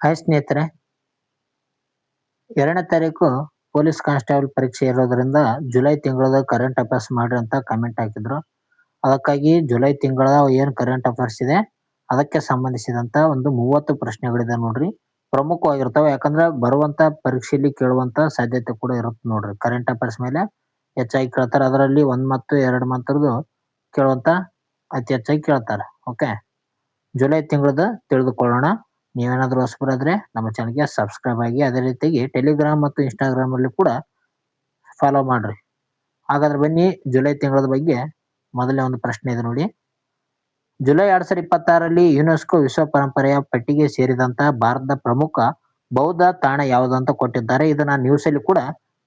Hi ಸ್ನೇಹಿತರೆ, 2ನೇ ತಾರೀಕು ಪೊಲೀಸ್ ಕಾನ್ಸ್ಟೇಬಲ್ ಪರೀಕ್ಷೆ ಇರೋದ್ರಿಂದ ಜುಲೈ ತಿಂಗಳದ ಕರೆಂಟ್ ಅಫೇರ್ಸ್ ಮಾಡ್ರಿ ಅಂತ ಕಮೆಂಟ್ ಹಾಕಿದ್ರು. ಅದಕ್ಕಾಗಿ ಜುಲೈ ತಿಂಗಳ ಏನು ಕರೆಂಟ್ ಅಫೇರ್ಸ್ ಇದೆ ಅದಕ್ಕೆ ಸಂಬಂಧಿಸಿದಂತ ಒಂದು 30 ಪ್ರಶ್ನೆಗಳಿದೆ ನೋಡ್ರಿ. ಪ್ರಮುಖವಾಗಿರ್ತಾವೆ, ಯಾಕಂದ್ರೆ ಬರುವಂತ ಪರೀಕ್ಷೆಯಲ್ಲಿ ಕೇಳುವಂತ ಸಾಧ್ಯತೆ ಕೂಡ ಇರುತ್ತೆ ನೋಡ್ರಿ. ಕರೆಂಟ್ ಅಫೇರ್ಸ್ ಮೇಲೆ ಹೆಚ್ಚಾಗಿ ಕೇಳ್ತಾರೆ. ಅದರಲ್ಲಿ 1 ಮತ್ತು 2 ಮಾತ್ರದ್ದು ಕೇಳುವಂತ ಅತಿ ಹೆಚ್ಚಾಗಿ ಕೇಳ್ತಾರೆ. ಓಕೆ, ಜುಲೈ ತಿಂಗಳದ ತಿಳಿದುಕೊಳ್ಳೋಣ. ನೀವೇನಾದ್ರೂ ಹೊಸಬರಾದ್ರೆ ನಮ್ಮ ಚಾನಲ್ಗೆ ಸಬ್ಸ್ಕ್ರೈಬ್ ಆಗಿ, ಅದೇ ರೀತಿಯಾಗಿ ಟೆಲಿಗ್ರಾಮ್ ಮತ್ತು ಇನ್ಸ್ಟಾಗ್ರಾಮ್ ಅಲ್ಲಿ ಕೂಡ ಫಾಲೋ ಮಾಡ್ರಿ. ಹಾಗಾದ್ರೆ ಬನ್ನಿ, ಜುಲೈ ತಿಂಗಳದ ಬಗ್ಗೆ ಮೊದಲನೇ ಒಂದು ಪ್ರಶ್ನೆ ಇದೆ ನೋಡಿ. ಜುಲೈ 2026ರಲ್ಲಿ ಯುನೆಸ್ಕೋ ವಿಶ್ವ ಪರಂಪರೆಯ ಪಟ್ಟಿಗೆ ಸೇರಿದಂತ ಭಾರತದ ಪ್ರಮುಖ ಬೌದ್ಧ ತಾಣ ಯಾವುದು ಅಂತ ಕೊಟ್ಟಿದ್ದಾರೆ. ಇದು ನಾನು ನ್ಯೂಸ್ ಅಲ್ಲಿ ಕೂಡ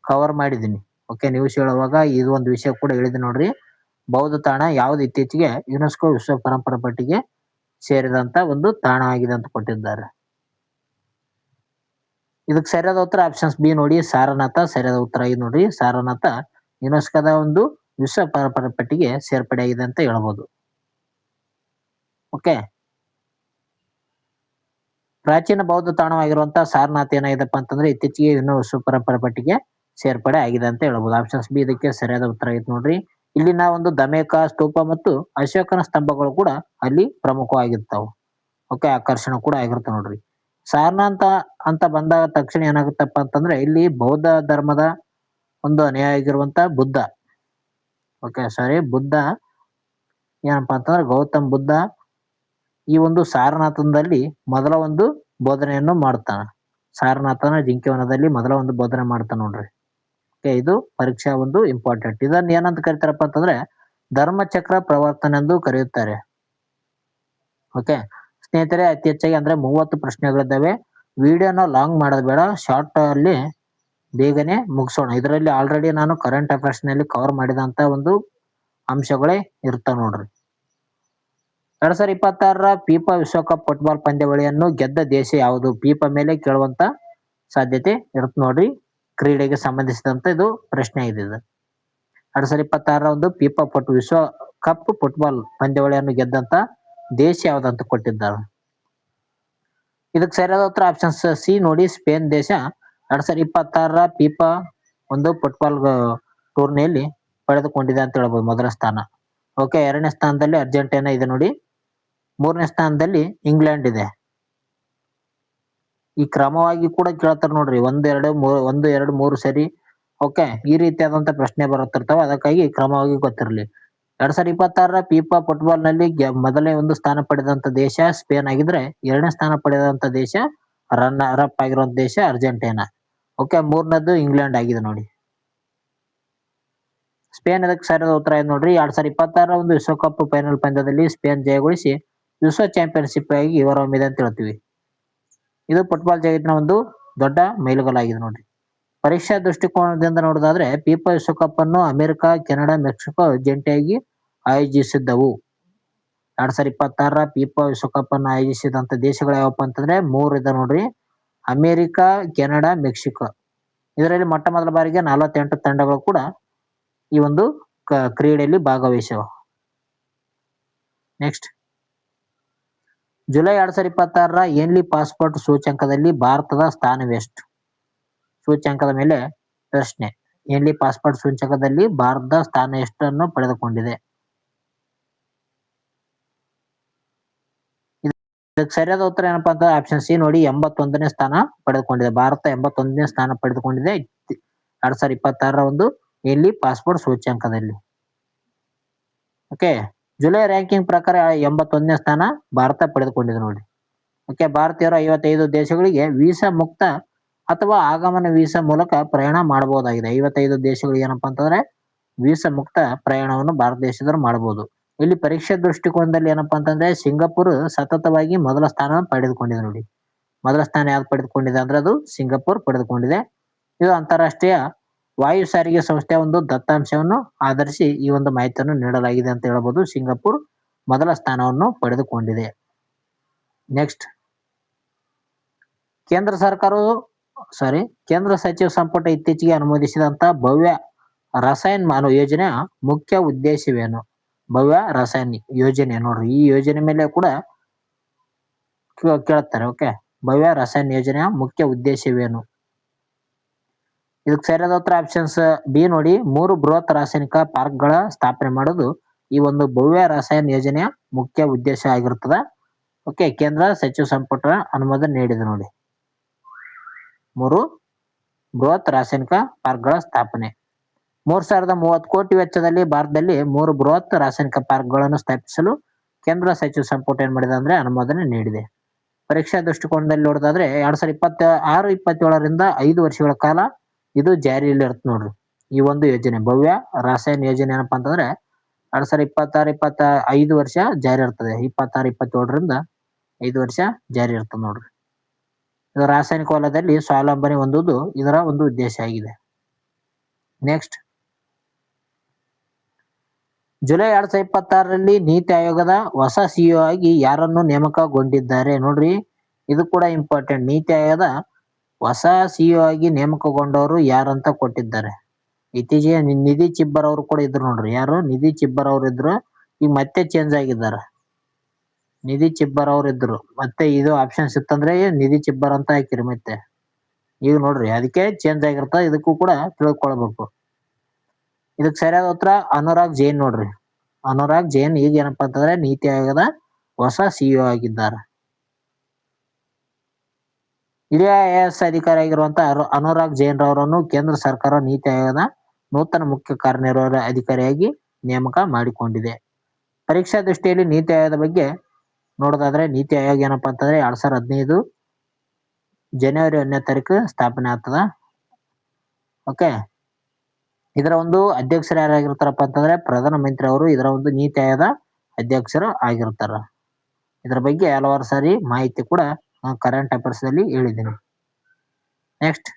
ಕವರ್ ಮಾಡಿದ್ದೀನಿ. ಓಕೆ, ನ್ಯೂಸ್ ಹೇಳುವಾಗ ಇದು ಒಂದು ವಿಷಯ ಕೂಡ ಹೇಳಿದೆ ನೋಡ್ರಿ. ಬೌದ್ಧ ತಾಣ ಯಾವ್ದು ಇತ್ತೀಚೆಗೆ ಯುನೆಸ್ಕೋ ವಿಶ್ವ ಪರಂಪರೆ ಪಟ್ಟಿಗೆ ಸೇರಿದಂತ ಒಂದು ತಾಣ ಆಗಿದೆ ಅಂತ ಕೊಟ್ಟಿದ್ದಾರೆ. ಇದಕ್ಕೆ ಸರಿಯಾದ ಉತ್ತರ ಆಪ್ಷನ್ಸ್ ಬಿ ನೋಡಿ, ಸಾರನಾಥ ಸರಿಯಾದ ಉತ್ತರ ಇದು ನೋಡ್ರಿ. ಸಾರನಾಥ ಯುನೆಸ್ಕೋದ ಒಂದು ವಿಶ್ವ ಪರಂಪರೆ ಪಟ್ಟಿಗೆ ಸೇರ್ಪಡೆಯಾಗಿದೆ ಅಂತ ಹೇಳ್ಬೋದು. ಓಕೆ, ಪ್ರಾಚೀನ ಬೌದ್ಧ ತಾಣವಾಗಿರುವಂತಹ ಸಾರನಾಥ ಏನಾಗಿದೆಪ್ಪ ಅಂತಂದ್ರೆ ಇತ್ತೀಚೆಗೆ ಇನ್ನೂ ವಿಶ್ವ ಪರಂಪರೆ ಪಟ್ಟಿಗೆ ಸೇರ್ಪಡೆ ಆಗಿದೆ ಅಂತ ಹೇಳ್ಬೋದು. ಆಪ್ಷನ್ಸ್ ಬಿ ಇದಕ್ಕೆ ಸರಿಯಾದ ಉತ್ತರ ಆಯ್ತು ನೋಡ್ರಿ. ಇಲ್ಲಿನ ಒಂದು ದಮೇಕ ಸ್ತೂಪ ಮತ್ತು ಅಶೋಕನ ಸ್ತಂಭಗಳು ಕೂಡ ಅಲ್ಲಿ ಪ್ರಮುಖವಾಗಿರ್ತಾವ. ಓಕೆ, ಆಕರ್ಷಣೆ ಕೂಡ ಆಗಿರುತ್ತೆ ನೋಡ್ರಿ. ಸಾರನಾಥ ಅಂತ ಬಂದಾಗ ತಕ್ಷಣ ಏನಾಗುತ್ತಪ್ಪ ಅಂತಂದ್ರೆ ಇಲ್ಲಿ ಬೌದ್ಧ ಧರ್ಮದ ಒಂದು ಅನುಯಾಯಿ ಆಗಿರುವಂತ ಬುದ್ಧ, ಓಕೆ ಸಾರಿ ಬುದ್ಧ ಏನಪ್ಪಾ ಅಂತಂದ್ರೆ ಗೌತಮ್ ಬುದ್ಧ ಈ ಒಂದು ಸಾರನಾಥದಲ್ಲಿ ಮೊದಲ ಒಂದು ಬೋಧನೆಯನ್ನು ಮಾಡ್ತಾನ. ಸಾರನಾಥನ ಜಿಂಕೆವನದಲ್ಲಿ ಮೊದಲ ಒಂದು ಬೋಧನೆ ಮಾಡ್ತಾನ ನೋಡ್ರಿ. ಓಕೆ, ಇದು ಪರೀಕ್ಷಾ ಒಂದು ಇಂಪಾರ್ಟೆಂಟ್. ಇದನ್ನ ಏನಂತ ಕರೀತಾರಪ್ಪ ಅಂತಂದ್ರೆ ಧರ್ಮಚಕ್ರ ಪ್ರವರ್ತನೆ ಎಂದು ಕರೆಯುತ್ತಾರೆ. ಓಕೆ ಸ್ನೇಹಿತರೆ, ಅತಿ ಹೆಚ್ಚಾಗಿ ಅಂದ್ರೆ 30 ಪ್ರಶ್ನೆಗಳಿದ್ದಾವೆ. ವಿಡಿಯೋನ ಲಾಂಗ್ ಮಾಡೋದು ಬೇಡ, ಶಾರ್ಟ್ ಅಲ್ಲಿ ಬೇಗನೆ ಮುಗಿಸೋಣ. ಇದರಲ್ಲಿ ಆಲ್ರೆಡಿ ನಾನು ಕರೆಂಟ್ ಅಫೇರ್ಸ್ ನಲ್ಲಿ ಕವರ್ ಮಾಡಿದಂತ ಒಂದು ಅಂಶಗಳೇ ಇರ್ತಾವ ನೋಡ್ರಿ. 2026ರ ಫಿಫಾ ವಿಶ್ವಕಪ್ ಫುಟ್ಬಾಲ್ ಪಂದ್ಯಾವಳಿಯನ್ನು ಗೆದ್ದ ದೇಶ ಯಾವುದು? ಫಿಫಾ ಮೇಲೆ ಕೇಳುವಂತ ಸಾಧ್ಯತೆ ಇರುತ್ತೆ ನೋಡ್ರಿ. ಕ್ರೀಡೆಗೆ ಸಂಬಂಧಿಸಿದಂತ ಇದು ಪ್ರಶ್ನೆ ಇದೆ. 2026ರ ಒಂದು ಫಿಫಾ ವಿಶ್ವ ಕಪ್ ಫುಟ್ಬಾಲ್ ಪಂದ್ಯಾವಳಿಯನ್ನು ಗೆದ್ದಂತ ದೇಶ ಯಾವ್ದಂತ ಕೊಟ್ಟಿದ್ದಾರೆ. ಇದಕ್ಕೆ ಸರಿಯಾದ ಉತ್ತರ ಆಪ್ಷನ್ ಸಿ ನೋಡಿ, ಸ್ಪೇನ್ ದೇಶ 2026ರ ಫಿಫಾ ಒಂದು ಫುಟ್ಬಾಲ್ ಟೂರ್ನಿಯಲ್ಲಿ ಪಡೆದುಕೊಂಡಿದೆ ಅಂತ ಹೇಳ್ಬೋದು ಮೊದಲ ಸ್ಥಾನ. ಓಕೆ, 2ನೇ ಸ್ಥಾನದಲ್ಲಿ ಅರ್ಜೆಂಟೀನಾ ಇದೆ ನೋಡಿ. 3ನೇ ಸ್ಥಾನದಲ್ಲಿ ಇಂಗ್ಲೆಂಡ್ ಇದೆ. ಈ ಕ್ರಮವಾಗಿ ಕೂಡ ಕೇಳ್ತಾರೆ ನೋಡ್ರಿ, 1 2 3 ಸರಿ. ಓಕೆ, ಈ ರೀತಿಯಾದಂತ ಪ್ರಶ್ನೆ ಬರುತ್ತಿರ್ತಾವ, ಅದಕ್ಕಾಗಿ ಕ್ರಮವಾಗಿ ಗೊತ್ತಿರಲಿ. 2026ರ ಫಿಫಾ ಫುಟ್ಬಾಲ್ ನಲ್ಲಿ ಮೊದಲನೇ ಒಂದು ಸ್ಥಾನ ಪಡೆದಂತ ದೇಶ ಸ್ಪೇನ್ ಆಗಿದ್ರೆ, 2ನೇ ಸ್ಥಾನ ಪಡೆದಂತ ದೇಶ ರನ್ನರ್ ಅಪ್ ಆಗಿರುವಂತ ದೇಶ ಅರ್ಜೆಂಟೀನಾ. ಓಕೆ, 3ನೇದು ಇಂಗ್ಲೆಂಡ್ ಆಗಿದೆ ನೋಡಿ. ಸ್ಪೇನ್ ಇದಕ್ಕೆ ಸರಿಯಾದ ಉತ್ತರ ಇದೆ ನೋಡ್ರಿ. 2026ರ ಒಂದು ವಿಶ್ವಕಪ್ ಫೈನಲ್ ಪಂದ್ಯದಲ್ಲಿ ಸ್ಪೇನ್ ಜಯಗೊಳಿಸಿ ವಿಶ್ವ ಚಾಂಪಿಯನ್ಶಿಪ್ ಆಗಿ ಹೊರಹೊಮ್ಮಿದೆ ಅಂತ ಹೇಳ್ತೀವಿ. ಇದು ಫುಟ್ಬಾಲ್ ಜಗತ್ತಿನ ಒಂದು ದೊಡ್ಡ ಮೈಲುಗಲ್ಲಾಗಿದೆ ನೋಡ್ರಿ. ಪರೀಕ್ಷಾ ದೃಷ್ಟಿಕೋನದಿಂದ ನೋಡೋದಾದ್ರೆ ಫಿಫಾ ವಿಶ್ವಕಪ್ ಅನ್ನು ಅಮೆರಿಕ, ಕೆನಡಾ, ಮೆಕ್ಸಿಕೋ ಜಂಟಿಯಾಗಿ ಆಯೋಜಿಸಿದ್ದವು. 2026ರ ಫಿಫಾ ವಿಶ್ವಕಪ್ ಅನ್ನು ಆಯೋಜಿಸಿದಂತ ದೇಶಗಳು ಯಾವಪ್ಪ ಅಂತಂದ್ರೆ 3 ಇದೆ ನೋಡ್ರಿ. America, Canada, Mexico. ಇದರಲ್ಲಿ ಮೊಟ್ಟ ಮೊದಲ ಬಾರಿಗೆ 48 ತಂಡಗಳು ಕೂಡ ಈ ಒಂದು ಕ್ರೀಡೆಯಲ್ಲಿ ಭಾಗವಹಿಸಿವ. ನೆಕ್ಸ್ಟ್, ಜುಲೈ 2026ರ ಏನ್ಲಿ ಪಾಸ್ಪೋರ್ಟ್ ಸೂಚ್ಯಂಕದಲ್ಲಿ ಭಾರತದ ಸ್ಥಾನವೆಷ್ಟು? ಸೂಚ್ಯಂಕದ ಮೇಲೆ ಪ್ರಶ್ನೆ. ಏನ್ಲಿ ಪಾಸ್ಪೋರ್ಟ್ ಸೂಚ್ಯಂಕದಲ್ಲಿ ಭಾರತದ ಸ್ಥಾನ ಎಷ್ಟನ್ನು ಪಡೆದುಕೊಂಡಿದೆ? ಇದಕ್ಕೆ ಸರಿಯಾದ ಉತ್ತರ ಏನಪ್ಪಾ ಅಂತ ಆಪ್ಷನ್ ಸಿ ನೋಡಿ, 81ನೇ ಸ್ಥಾನ ಪಡೆದುಕೊಂಡಿದೆ. ಭಾರತ 81ನೇ ಸ್ಥಾನ ಪಡೆದುಕೊಂಡಿದೆ 2026ರ ಒಂದು ಏನ್ಲಿ ಪಾಸ್ಪೋರ್ಟ್ ಸೂಚ್ಯಂಕದಲ್ಲಿ. ಓಕೆ, ಜುಲೈ ರ್ಯಾಂಕಿಂಗ್ ಪ್ರಕಾರ 81ನೇ ಸ್ಥಾನ ಭಾರತ ಪಡೆದುಕೊಂಡಿದೆ ನೋಡಿ. ಓಕೆ, ಭಾರತೀಯರು 55 ದೇಶಗಳಿಗೆ ವೀಸಾ ಮುಕ್ತ ಅಥವಾ ಆಗಮನ ವೀಸಾ ಮೂಲಕ ಪ್ರಯಾಣ ಮಾಡಬಹುದಾಗಿದೆ. 55 ದೇಶಗಳು ಏನಪ್ಪಾ ಅಂತಂದ್ರೆ ವೀಸಾ ಮುಕ್ತ ಪ್ರಯಾಣವನ್ನು ಭಾರತ ದೇಶದವರು ಮಾಡಬಹುದು. ಇಲ್ಲಿ ಪರೀಕ್ಷೆ ದೃಷ್ಟಿಕೋನದಲ್ಲಿ ಏನಪ್ಪಾ ಅಂತಂದ್ರೆ ಸಿಂಗಾಪುರ್ ಸತತವಾಗಿ ಮೊದಲ ಸ್ಥಾನ ಪಡೆದುಕೊಂಡಿದೆ ನೋಡಿ. ಮೊದಲ ಸ್ಥಾನ ಯಾವ್ದು ಪಡೆದುಕೊಂಡಿದೆ ಅಂದ್ರೆ ಅದು ಸಿಂಗಾಪುರ್ ಪಡೆದುಕೊಂಡಿದೆ. ಇದು ಅಂತಾರಾಷ್ಟ್ರೀಯ ವಾಯು ಸಾರಿಗೆ ಸಂಸ್ಥೆಯ ಒಂದು ದತ್ತಾಂಶವನ್ನು ಆಧರಿಸಿ ಈ ಒಂದು ಮಾಹಿತಿಯನ್ನು ನೀಡಲಾಗಿದೆ ಅಂತ ಹೇಳಬಹುದು. ಸಿಂಗಾಪುರ್ ಮೊದಲ ಸ್ಥಾನವನ್ನು ಪಡೆದುಕೊಂಡಿದೆ. ನೆಕ್ಸ್ಟ್, ಕೇಂದ್ರ ಸಚಿವ ಸಂಪುಟ ಇತ್ತೀಚೆಗೆ ಅನುಮೋದಿಸಿದಂತ ಭವ್ಯ ರಸಾಯನ್ ಮಾನವ ಯೋಜನೆಯ ಮುಖ್ಯ ಉದ್ದೇಶವೇನು? ಭವ್ಯ ರಸಾಯನ್ ಯೋಜನೆ ನೋಡ್ರಿ, ಈ ಯೋಜನೆ ಮೇಲೆ ಕೂಡ ಕೇಳ್ತಾರೆ. ಓಕೆ, ಭವ್ಯ ರಾಸಾಯನ ಯೋಜನೆಯ ಮುಖ್ಯ ಉದ್ದೇಶವೇನು? ಇದಕ್ಕೆ ಸರಿಯಾದ ಉತ್ತರ ಆಪ್ಷನ್ಸ್ ಬಿ ನೋಡಿ, 3 ಬೃಹತ್ ರಾಸಾಯನಿಕ ಪಾರ್ಕ್ಗಳ ಸ್ಥಾಪನೆ ಮಾಡೋದು ಈ ಒಂದು ಭವ್ಯ ರಾಸಾಯನ ಯೋಜನೆಯ ಮುಖ್ಯ ಉದ್ದೇಶ ಆಗಿರ್ತದ. ಓಕೆ, ಕೇಂದ್ರ ಸಚಿವ ಸಂಪುಟ ಅನುಮೋದನೆ ನೀಡಿದೆ ನೋಡಿ. 3 ಬೃಹತ್ ರಾಸಾಯನಿಕ ಪಾರ್ಕ್ಗಳ ಸ್ಥಾಪನೆ. 3030 ಕೋಟಿ ವೆಚ್ಚದಲ್ಲಿ ಭಾರತದಲ್ಲಿ 3 ಬೃಹತ್ ರಾಸಾಯನಿಕ ಪಾರ್ಕ್ಗಳನ್ನು ಸ್ಥಾಪಿಸಲು ಕೇಂದ್ರ ಸಚಿವ ಸಂಪುಟ ಏನ್ ಮಾಡಿದೆ ಅಂದ್ರೆ ಅನುಮೋದನೆ ನೀಡಿದೆ. ಪರೀಕ್ಷಾ ದೃಷ್ಟಿಕೋನದಲ್ಲಿ ನೋಡೋದಾದ್ರೆ 2026-27ರಿಂದ 5 ವರ್ಷಗಳ ಕಾಲ ಇದು ಜಾರಿಯಲ್ಲಿ ಇರುತ್ತೆ ನೋಡ್ರಿ. ಈ ಒಂದು ಯೋಜನೆ ಭವ್ಯ ರಾಸಾಯನ ಯೋಜನೆ ಏನಪ್ಪಾ ಅಂತಂದ್ರೆ 2026-25 ವರ್ಷ ಜಾರಿ ಇರ್ತದೆ. 26-27ರಿಂದ 5 ವರ್ಷ ಜಾರಿ ಇರ್ತದೆ ನೋಡ್ರಿ. ಇದು ರಾಸಾಯನಿಕ ವಲಯದಲ್ಲಿ ಸ್ವಾವಲಂಬನೆ ಹೊಂದುವುದು ಇದರ ಒಂದು ಉದ್ದೇಶ ಆಗಿದೆ. ನೆಕ್ಸ್ಟ್, ಜುಲೈ 2026ರಲ್ಲಿ ನೀತಿ ಆಯೋಗದ ಹೊಸ ಸಿಇಒ ಆಗಿ ಯಾರನ್ನು ನೇಮಕಗೊಂಡಿದ್ದಾರೆ ನೋಡ್ರಿ. ಇದು ಕೂಡ ಇಂಪಾರ್ಟೆಂಟ್. ನೀತಿ ಆಯೋಗದ ಹೊಸ ಸಿಇಒ ಆಗಿ ನೇಮಕಗೊಂಡವರು ಯಾರಂತ ಕೊಟ್ಟಿದ್ದಾರೆ. ಇತ್ತೀಚೆಗೆ ನಿಧಿ ಚಿಬ್ಬರ್ ಅವರು ಕೂಡ ಇದ್ರು ನೋಡ್ರಿ. ಯಾರು? ನಿಧಿ ಚಿಬ್ಬರ್ ಅವರು ಇದ್ರು. ಈಗ ಮತ್ತೆ ಚೇಂಜ್ ಆಗಿದ್ದಾರೆ. ನಿಧಿ ಚಿಬ್ಬರ್ ಅವರು ಇದ್ರು. ಮತ್ತೆ ಇದು ಆಪ್ಷನ್ಸ್ ಇತ್ತಂದ್ರೆ ನಿಧಿ ಚಿಬ್ಬರ್ ಅಂತ ಹಾಕಿರಿ. ಮತ್ತೆ ಈಗ ನೋಡ್ರಿ ಅದಕ್ಕೆ ಚೇಂಜ್ ಆಗಿರ್ತ. ಇದಕ್ಕೂ ಕೂಡ ತಿಳ್ಕೊಳ್ಬೇಕು. ಇದಕ್ಕೆ ಸರಿಯಾದ ಉತ್ತರ ಅನುರಾಗ್ ಜೈನ್ ನೋಡ್ರಿ. ಅನುರಾಗ್ ಜೈನ್ ಈಗ ಏನಪ್ಪಾ ಅಂತಂದ್ರೆ ನೀತಿ ಆಯೋಗದ ಹೊಸ ಸಿಇಒ ಆಗಿದ್ದಾರೆ. ಹಿರಿಯ ಐಎಎಸ್ ಅಧಿಕಾರಿ ಆಗಿರುವಂತಹ ಅನುರಾಗ್ ಜೈನ್ ರವರನ್ನು ಕೇಂದ್ರ ಸರ್ಕಾರ ನೀತಿ ಆಯೋಗದ ನೂತನ ಮುಖ್ಯ ಕಾರ್ಯನಿರ್ವಹಣಾ ಅಧಿಕಾರಿಯಾಗಿ ನೇಮಕ ಮಾಡಿಕೊಂಡಿದೆ. ಪರೀಕ್ಷಾ ದೃಷ್ಟಿಯಲ್ಲಿ ನೀತಿ ಆಯೋಗದ ಬಗ್ಗೆ ನೋಡೋದಾದ್ರೆ ನೀತಿ ಆಯೋಗ ಏನಪ್ಪಾ ಅಂತಂದ್ರೆ 2015 ಜನವರಿ 1ನೇ ತಾರೀಕು ಸ್ಥಾಪನೆ ಆಗ್ತದ. ಓಕೆ, ಇದರ ಒಂದು ಅಧ್ಯಕ್ಷರು ಯಾರಾಗಿರ್ತಾರಪ್ಪ ಅಂತಂದ್ರೆ ಪ್ರಧಾನಮಂತ್ರಿ ಅವರು ಇದರ ಒಂದು ನೀತಿ ಆಯೋಗದ ಅಧ್ಯಕ್ಷರು ಆಗಿರ್ತಾರ. ಇದರ ಬಗ್ಗೆ ಹಲವಾರು ಸಾರಿ ಮಾಹಿತಿ ಕೂಡ ಕರೆಂಟ್ ಅಫೇರ್ಸ್ ಅಲ್ಲಿ ಹೇಳಿದ್ದೀನಿ. ನೆಕ್ಸ್ಟ್,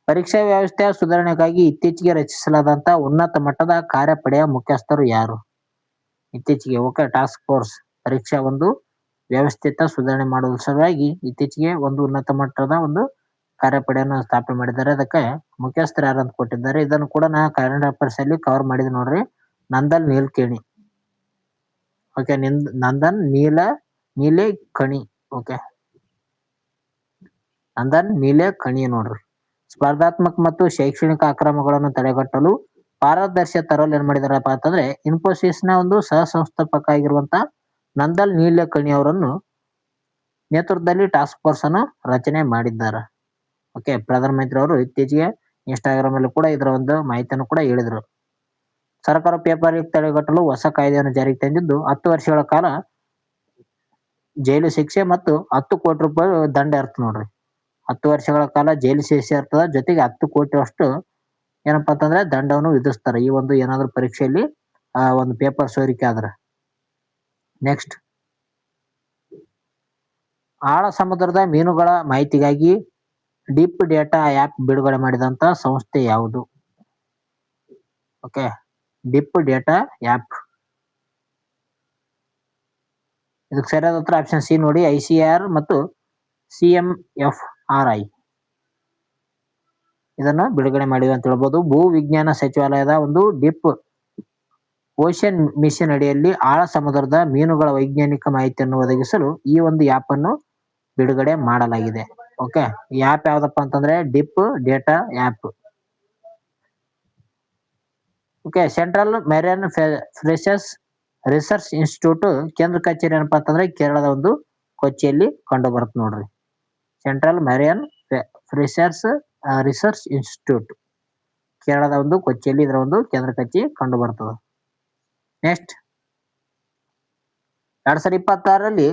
ಪರೀಕ್ಷಾ ವ್ಯವಸ್ಥೆಯ ಸುಧಾರಣೆಗಾಗಿ ಇತ್ತೀಚೆಗೆ ರಚಿಸಲಾದಂತ ಉನ್ನತ ಮಟ್ಟದ ಕಾರ್ಯಪಡೆಯ ಮುಖ್ಯಸ್ಥರು ಯಾರು? ಇತ್ತೀಚೆಗೆ ಓಕೆ ಟಾಸ್ಕ್ ಫೋರ್ಸ್ ಪರೀಕ್ಷಾ ಒಂದು ವ್ಯವಸ್ಥಿತ ಸುಧಾರಣೆ ಮಾಡುವ ಸಲುವಾಗಿ ಇತ್ತೀಚೆಗೆ ಒಂದು ಉನ್ನತ ಮಟ್ಟದ ಒಂದು ಕಾರ್ಯಪಡೆಯನ್ನು ಸ್ಥಾಪನೆ ಮಾಡಿದ್ದಾರೆ. ಅದಕ್ಕೆ ಮುಖ್ಯಸ್ಥರು ಯಾರಂತ ಕೊಟ್ಟಿದ್ದಾರೆ. ಇದನ್ನು ಕೂಡ ನಾ ಕರೆಂಟ್ ಅಫೇರ್ಸ್ ಅಲ್ಲಿ ಕವರ್ ಮಾಡಿದೆ ನೋಡ್ರಿ. ನಂದನ್ ನೀಲ್ಕೇಣಿ. ಓಕೆ, ನಂದನ್ ನೀಲೇಕಣಿ. ಓಕೆ, ನಂದನ್ ನೀಲೇಕಣಿ ನೋಡ್ರಿ. ಸ್ಪರ್ಧಾತ್ಮಕ ಮತ್ತು ಶೈಕ್ಷಣಿಕ ಅಕ್ರಮಗಳನ್ನು ತಡೆಗಟ್ಟಲು ಪಾರದರ್ಶಕ ತರಲು ಏನ್ ಮಾಡಿದಾರಪ್ಪ ಅಂತಂದ್ರೆ ಇನ್ಫೋಸಿಸ್ ನ ಒಂದು ಸಹ ಸಂಸ್ಥಾಪಕ ಆಗಿರುವಂತ ನಂದನ್ ನೀಲೇಕಣಿ ಅವರನ್ನು ನೇತೃತ್ವದಲ್ಲಿ ಟಾಸ್ಕ್ ಫೋರ್ಸ್ ಅನ್ನು ರಚನೆ ಮಾಡಿದ್ದಾರೆ. ಓಕೆ, ಪ್ರಧಾನಮಂತ್ರಿ ಅವರು ಇತ್ತೀಚೆಗೆ ಇನ್ಸ್ಟಾಗ್ರಾಮ್ ಅಲ್ಲಿ ಕೂಡ ಇದರ ಒಂದು ಮಾಹಿತಿಯನ್ನು ಕೂಡ ಹೇಳಿದ್ರು. ಸರ್ಕಾರ ಪೇಪರ್ ಲೀಕ್ ತಡೆಗಟ್ಟಲು ಹೊಸ ಕಾಯ್ದೆಯನ್ನು ಜಾರಿಗೆ ತಂದಿದ್ದು 10 ವರ್ಷಗಳ ಕಾಲ ಜೈಲು ಶಿಕ್ಷೆ ಮತ್ತು 10 ಕೋಟಿ ರೂಪಾಯಿ ದಂಡ ಇರ್ತದೆ ನೋಡ್ರಿ. 10 ವರ್ಷಗಳ ಕಾಲ ಜೈಲು ಶಿಕ್ಷೆ ಇರ್ತದ, ಜೊತೆಗೆ 10 ಕೋಟಿ ಅಷ್ಟು ಏನಪ್ಪಾ ಅಂತಂದ್ರೆ ದಂಡವನ್ನು ವಿಧಿಸ್ತಾರೆ. ಈ ಒಂದು ಏನಾದ್ರು ಪರೀಕ್ಷೆಯಲ್ಲಿ ಒಂದು ಪೇಪರ್ ಸೋರಿಕೆ ಆದ್ರೆ. ನೆಕ್ಸ್ಟ್, ಆಳ ಸಮುದ್ರದ ಮೀನುಗಳ ಮಾಹಿತಿಗಾಗಿ ಡೀಪ್ ಡೇಟಾ ಆ್ಯಪ್ ಬಿಡುಗಡೆ ಮಾಡಿದಂತ ಸಂಸ್ಥೆ ಯಾವುದು? Okay, deep data app. ಇದಕ್ಕೆ ಸರಿಯಾದ ಉತ್ತರ ಆಪ್ಷನ್ ಸಿ ನೋಡಿ, ICAR ಮತ್ತು CMFRI ಇದನ್ನು ಬಿಡುಗಡೆ ಮಾಡಿವೆ ಅಂತ ಹೇಳ್ಬೋದು. ಭೂ ವಿಜ್ಞಾನ ಸಚಿವಾಲಯದ ಒಂದು ಡೀಪ್ ಓಷನ್ ಮಿಷನ್ ಅಡಿಯಲ್ಲಿ ಆಳ ಸಮುದ್ರದ ಮೀನುಗಳ ವೈಜ್ಞಾನಿಕ ಮಾಹಿತಿಯನ್ನು ಒದಗಿಸಲು ಈ ಒಂದು ಆ್ಯಪ್ ಅನ್ನು ಬಿಡುಗಡೆ ಮಾಡಲಾಗಿದೆ. ಓಕೆ, ಈ ಆ್ಯಪ್ ಯಾವ್ದಪ್ಪ ಅಂತಂದ್ರೆ deep data app. Okay, central marine Fisher's research institute ಕೇಂದ್ರ ಕಚೇರಿ ಏನಪ್ಪಾ ಅಂತಂದ್ರೆ ಕೇರಳದ ಒಂದು ಕೊಚ್ಚಿಯಲ್ಲಿ ಕಂಡು ಬರುತ್ತೆ ನೋಡ್ರಿ. Central marine Fisher's research institute ಕೇರಳದ ಒಂದು ಕೊಚ್ಚಿಯಲ್ಲಿ ಇದರ ಒಂದು ಕೇಂದ್ರ ಕಚೇರಿ ಕಂಡು ಬರ್ತದೆ. ನೆಕ್ಸ್ಟ್, 2026ರಲ್ಲಿ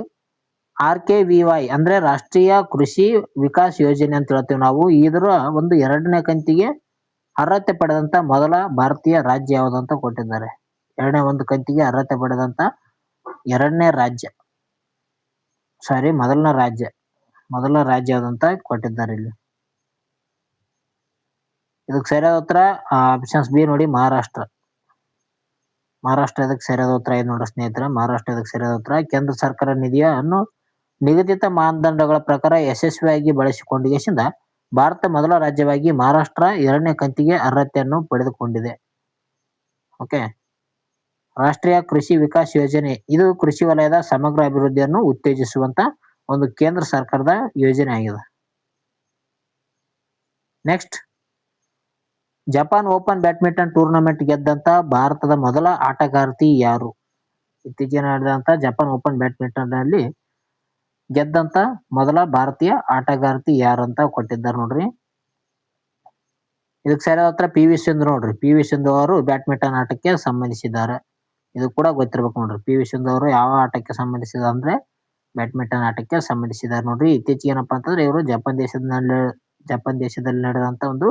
RKVY ಅಂದ್ರೆ ರಾಷ್ಟ್ರೀಯ ಕೃಷಿ ವಿಕಾಸ್ ಯೋಜನೆ ಅಂತ ಹೇಳ್ತೀವಿ ನಾವು. ಇದರ ಒಂದು 2ನೇ ಕಂತಿಗೆ ಅರ್ಹತೆ ಪಡೆದಂತ ಮೊದಲ ಭಾರತೀಯ ರಾಜ್ಯ ಯಾವುದಂತ ಕೊಟ್ಟಿದ್ದಾರೆ. 2ನೇ ಒಂದು ಕಂತಿಗೆ ಅರ್ಹತೆ ಪಡೆದಂತ ಮೊದಲ ರಾಜ್ಯ ಯಾವ್ದಂತ ಕೊಟ್ಟಿದ್ದಾರೆ ಇಲ್ಲಿ. ಇದಕ್ಕೆ ಸರಿಯಾದ ಉತ್ತರ ಆಪ್ಷನ್ಸ್ ಬಿ ನೋಡಿ, ಮಹಾರಾಷ್ಟ್ರ. ಇದಕ್ಕೆ ಸರಿಯಾದ ಉತ್ತರ ಇದೆ ನೋಡಿ ಸ್ನೇಹಿತರೆ. ಮಹಾರಾಷ್ಟ್ರ ಇದಕ್ಕೆ ಸರಿಯಾದ ಉತ್ತರ. ಕೇಂದ್ರ ಸರ್ಕಾರ ನಿಧಿಯನ್ನು ನಿಗದಿತ ಮಾನದಂಡಗಳ ಪ್ರಕಾರ ಯಶಸ್ವಿಯಾಗಿ ಬಳಸಿಕೊಂಡಿಗೆಸಿಂದ ಭಾರತ ಮೊದಲ ರಾಜ್ಯವಾಗಿ ಮಹಾರಾಷ್ಟ್ರ 2ನೇ ಕಂತಿಗೆ ಅರ್ಹತೆಯನ್ನು ಪಡೆದುಕೊಂಡಿದೆ. ಓಕೆ, ರಾಷ್ಟ್ರೀಯ ಕೃಷಿ ವಿಕಾಸ್ ಯೋಜನೆ ಇದು ಕೃಷಿ ವಲಯದ ಸಮಗ್ರ ಅಭಿವೃದ್ಧಿಯನ್ನು ಉತ್ತೇಜಿಸುವಂತ ಒಂದು ಕೇಂದ್ರ ಸರ್ಕಾರದ ಯೋಜನೆ ಆಗಿದೆ. Next, Japan open badminton tournament ಗೆದ್ದಂತ ಭಾರತದ ಮೊದಲ ಆಟಗಾರ್ತಿ ಯಾರು? ಇತ್ತೀಚೆಗೆ ನಡೆದಂತ ಜಪಾನ್ ಓಪನ್ ಬ್ಯಾಡ್ಮಿಂಟನ್ ನಲ್ಲಿ ಗೆದ್ದಂತ ಮೊದಲ ಭಾರತೀಯ ಆಟಗಾರ್ತಿ ಯಾರು ಅಂತ ಕೊಟ್ಟಿದ್ದಾರೆ ನೋಡ್ರಿ. ಇದಕ್ಕೆ ಸರಿಯಾದ ಉತ್ತರ ಪಿ ವಿ ಸಿಂಧು ನೋಡ್ರಿ. ಪಿ ವಿ ಸಿಂಧು ಅವರು ಬ್ಯಾಡ್ಮಿಂಟನ್ ಆಟಕ್ಕೆ ಸಂಬಂಧಿಸಿದ್ದಾರೆ. ಇದು ಕೂಡ ಗೊತ್ತಿರ್ಬೇಕು ನೋಡ್ರಿ. ಪಿ ವಿ ಸಿಂಧು ಅವರು ಯಾವ ಆಟಕ್ಕೆ ಸಂಬಂಧಿಸಿದ ಅಂದ್ರೆ ಬ್ಯಾಡ್ಮಿಂಟನ್ ಆಟಕ್ಕೆ ಸಂಬಂಧಿಸಿದ್ದಾರೆ ನೋಡ್ರಿ. ಇತ್ತೀಚೆಗೆ ಏನಪ್ಪಾ ಅಂತಂದ್ರೆ ಇವರು ಜಪಾನ್ ದೇಶದಲ್ಲಿ ನಡೆದಂತ ಒಂದು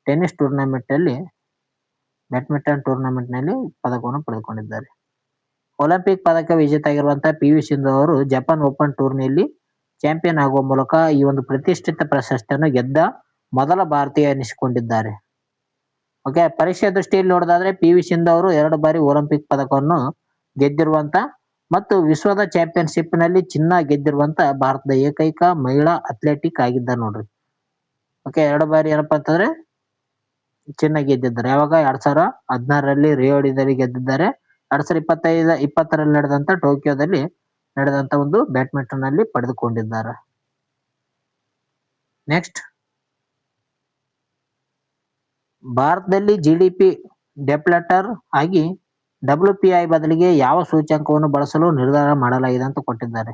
ಟೆನ್ನಿಸ್ ಟೂರ್ನಮೆಂಟ್ ಅಲ್ಲಿ ಬ್ಯಾಡ್ಮಿಂಟನ್ ಟೂರ್ನಮೆಂಟ್ ನಲ್ಲಿ ಪದಕವನ್ನು ಪಡೆದುಕೊಂಡಿದ್ದಾರೆ. ಒಲಿಂಪಿಕ್ ಪದಕ ವಿಜೇತ ಪಿ ವಿ ಸಿಂಧು ಅವರು ಜಪಾನ್ ಓಪನ್ ಟೂರ್ನಿಯಲ್ಲಿ ಚಾಂಪಿಯನ್ ಆಗುವ ಮೂಲಕ ಈ ಒಂದು ಪ್ರತಿಷ್ಠಿತ ಪ್ರಶಸ್ತಿಯನ್ನು ಗೆದ್ದ ಮೊದಲ ಭಾರತೀಯ ಎನಿಸಿಕೊಂಡಿದ್ದಾರೆ. ಓಕೆ, ಪರೀಕ್ಷೆ ದೃಷ್ಟಿಯಲ್ಲಿ ನೋಡೋದಾದ್ರೆ ಪಿ ವಿ ಸಿಂಧು ಅವರು 2 ಬಾರಿ ಒಲಿಂಪಿಕ್ ಪದಕವನ್ನು ಗೆದ್ದಿರುವಂತ ಮತ್ತು ವಿಶ್ವದ ಚಾಂಪಿಯನ್ಶಿಪ್ ನಲ್ಲಿ ಚಿನ್ನ ಗೆದ್ದಿರುವಂತ ಭಾರತದ ಏಕೈಕ ಮಹಿಳಾ ಅಥ್ಲೆಟಿಕ್ ಆಗಿದ್ದಾರೆ ನೋಡ್ರಿ. ಓಕೆ, 2 ಬಾರಿ ಏನಪ್ಪಾ ಅಂತಂದ್ರೆ ಚಿನ್ನ ಗೆದ್ದಿದ್ದಾರೆ. ಯಾವಾಗ 2016ರಲ್ಲಿ ರಿಯೋಡಿದಲ್ಲಿ ಗೆದ್ದಿದ್ದಾರೆ. 2020ರಲ್ಲಿ ನಡೆದಂತ ಟೋಕಿಯೋದಲ್ಲಿ ನಡೆದಂತ ಒಂದು ಬ್ಯಾಡ್ಮಿಂಟನ್ ನಲ್ಲಿ ಪಡೆದುಕೊಂಡಿದ್ದಾರೆ. ನೆಕ್ಸ್ಟ್, ಭಾರತದಲ್ಲಿ ಜಿಡಿಪಿ ಡೆಫ್ಲೇಟರ್ ಆಗಿ WPI ಬದಲಿಗೆ ಯಾವ ಸೂಚ್ಯಂಕವನ್ನು ಬಳಸಲು ನಿರ್ಧಾರ ಮಾಡಲಾಗಿದೆ ಅಂತ ಕೊಟ್ಟಿದ್ದಾರೆ.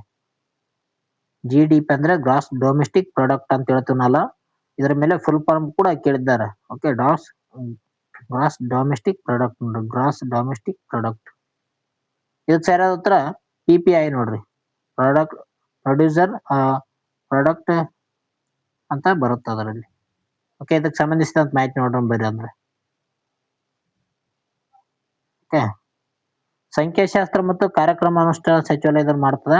GDP ಅಂದ್ರೆ ಗ್ರಾಸ್ ಡೊಮೆಸ್ಟಿಕ್ ಪ್ರಾಡಕ್ಟ್ ಅಂತ ಹೇಳ್ತೀನಲ್ಲ, ಇದರ ಮೇಲೆ ಫುಲ್ ಫಾರ್ಮ್ ಕೂಡ ಕೇಳಿದ್ದಾರೆ. ಓಕೆ, ಗ್ರಾಸ್ ಡೊಮೆಸ್ಟಿಕ್ ಪ್ರಾಡಕ್ಟ್ ನೋಡ್ರಿ. Gross domestic product. ಇದಕ್ಕೆ ಸರಿಯಾದ ಉತ್ತರ PPI ನೋಡ್ರಿ. ಪ್ರೊಡ್ಯೂಸರ್ ಪ್ರಾಡಕ್ಟ್ ಅಂತ ಬರುತ್ತೆ ಅದರಲ್ಲಿ. ಓಕೆ, ಇದಕ್ಕೆ ಸಂಬಂಧಿಸಿದಂತ ಮಾಹಿತಿ ನೋಡೋಣ ಬರ್ರಿ ಅಂದ್ರೆ. ಓಕೆ, ಸಂಖ್ಯಾಶಾಸ್ತ್ರ ಮತ್ತು ಕಾರ್ಯಕ್ರಮ ಅನುಷ್ಠಾನ ಸಚಿವಾಲಯ ಮಾಡ್ತದ.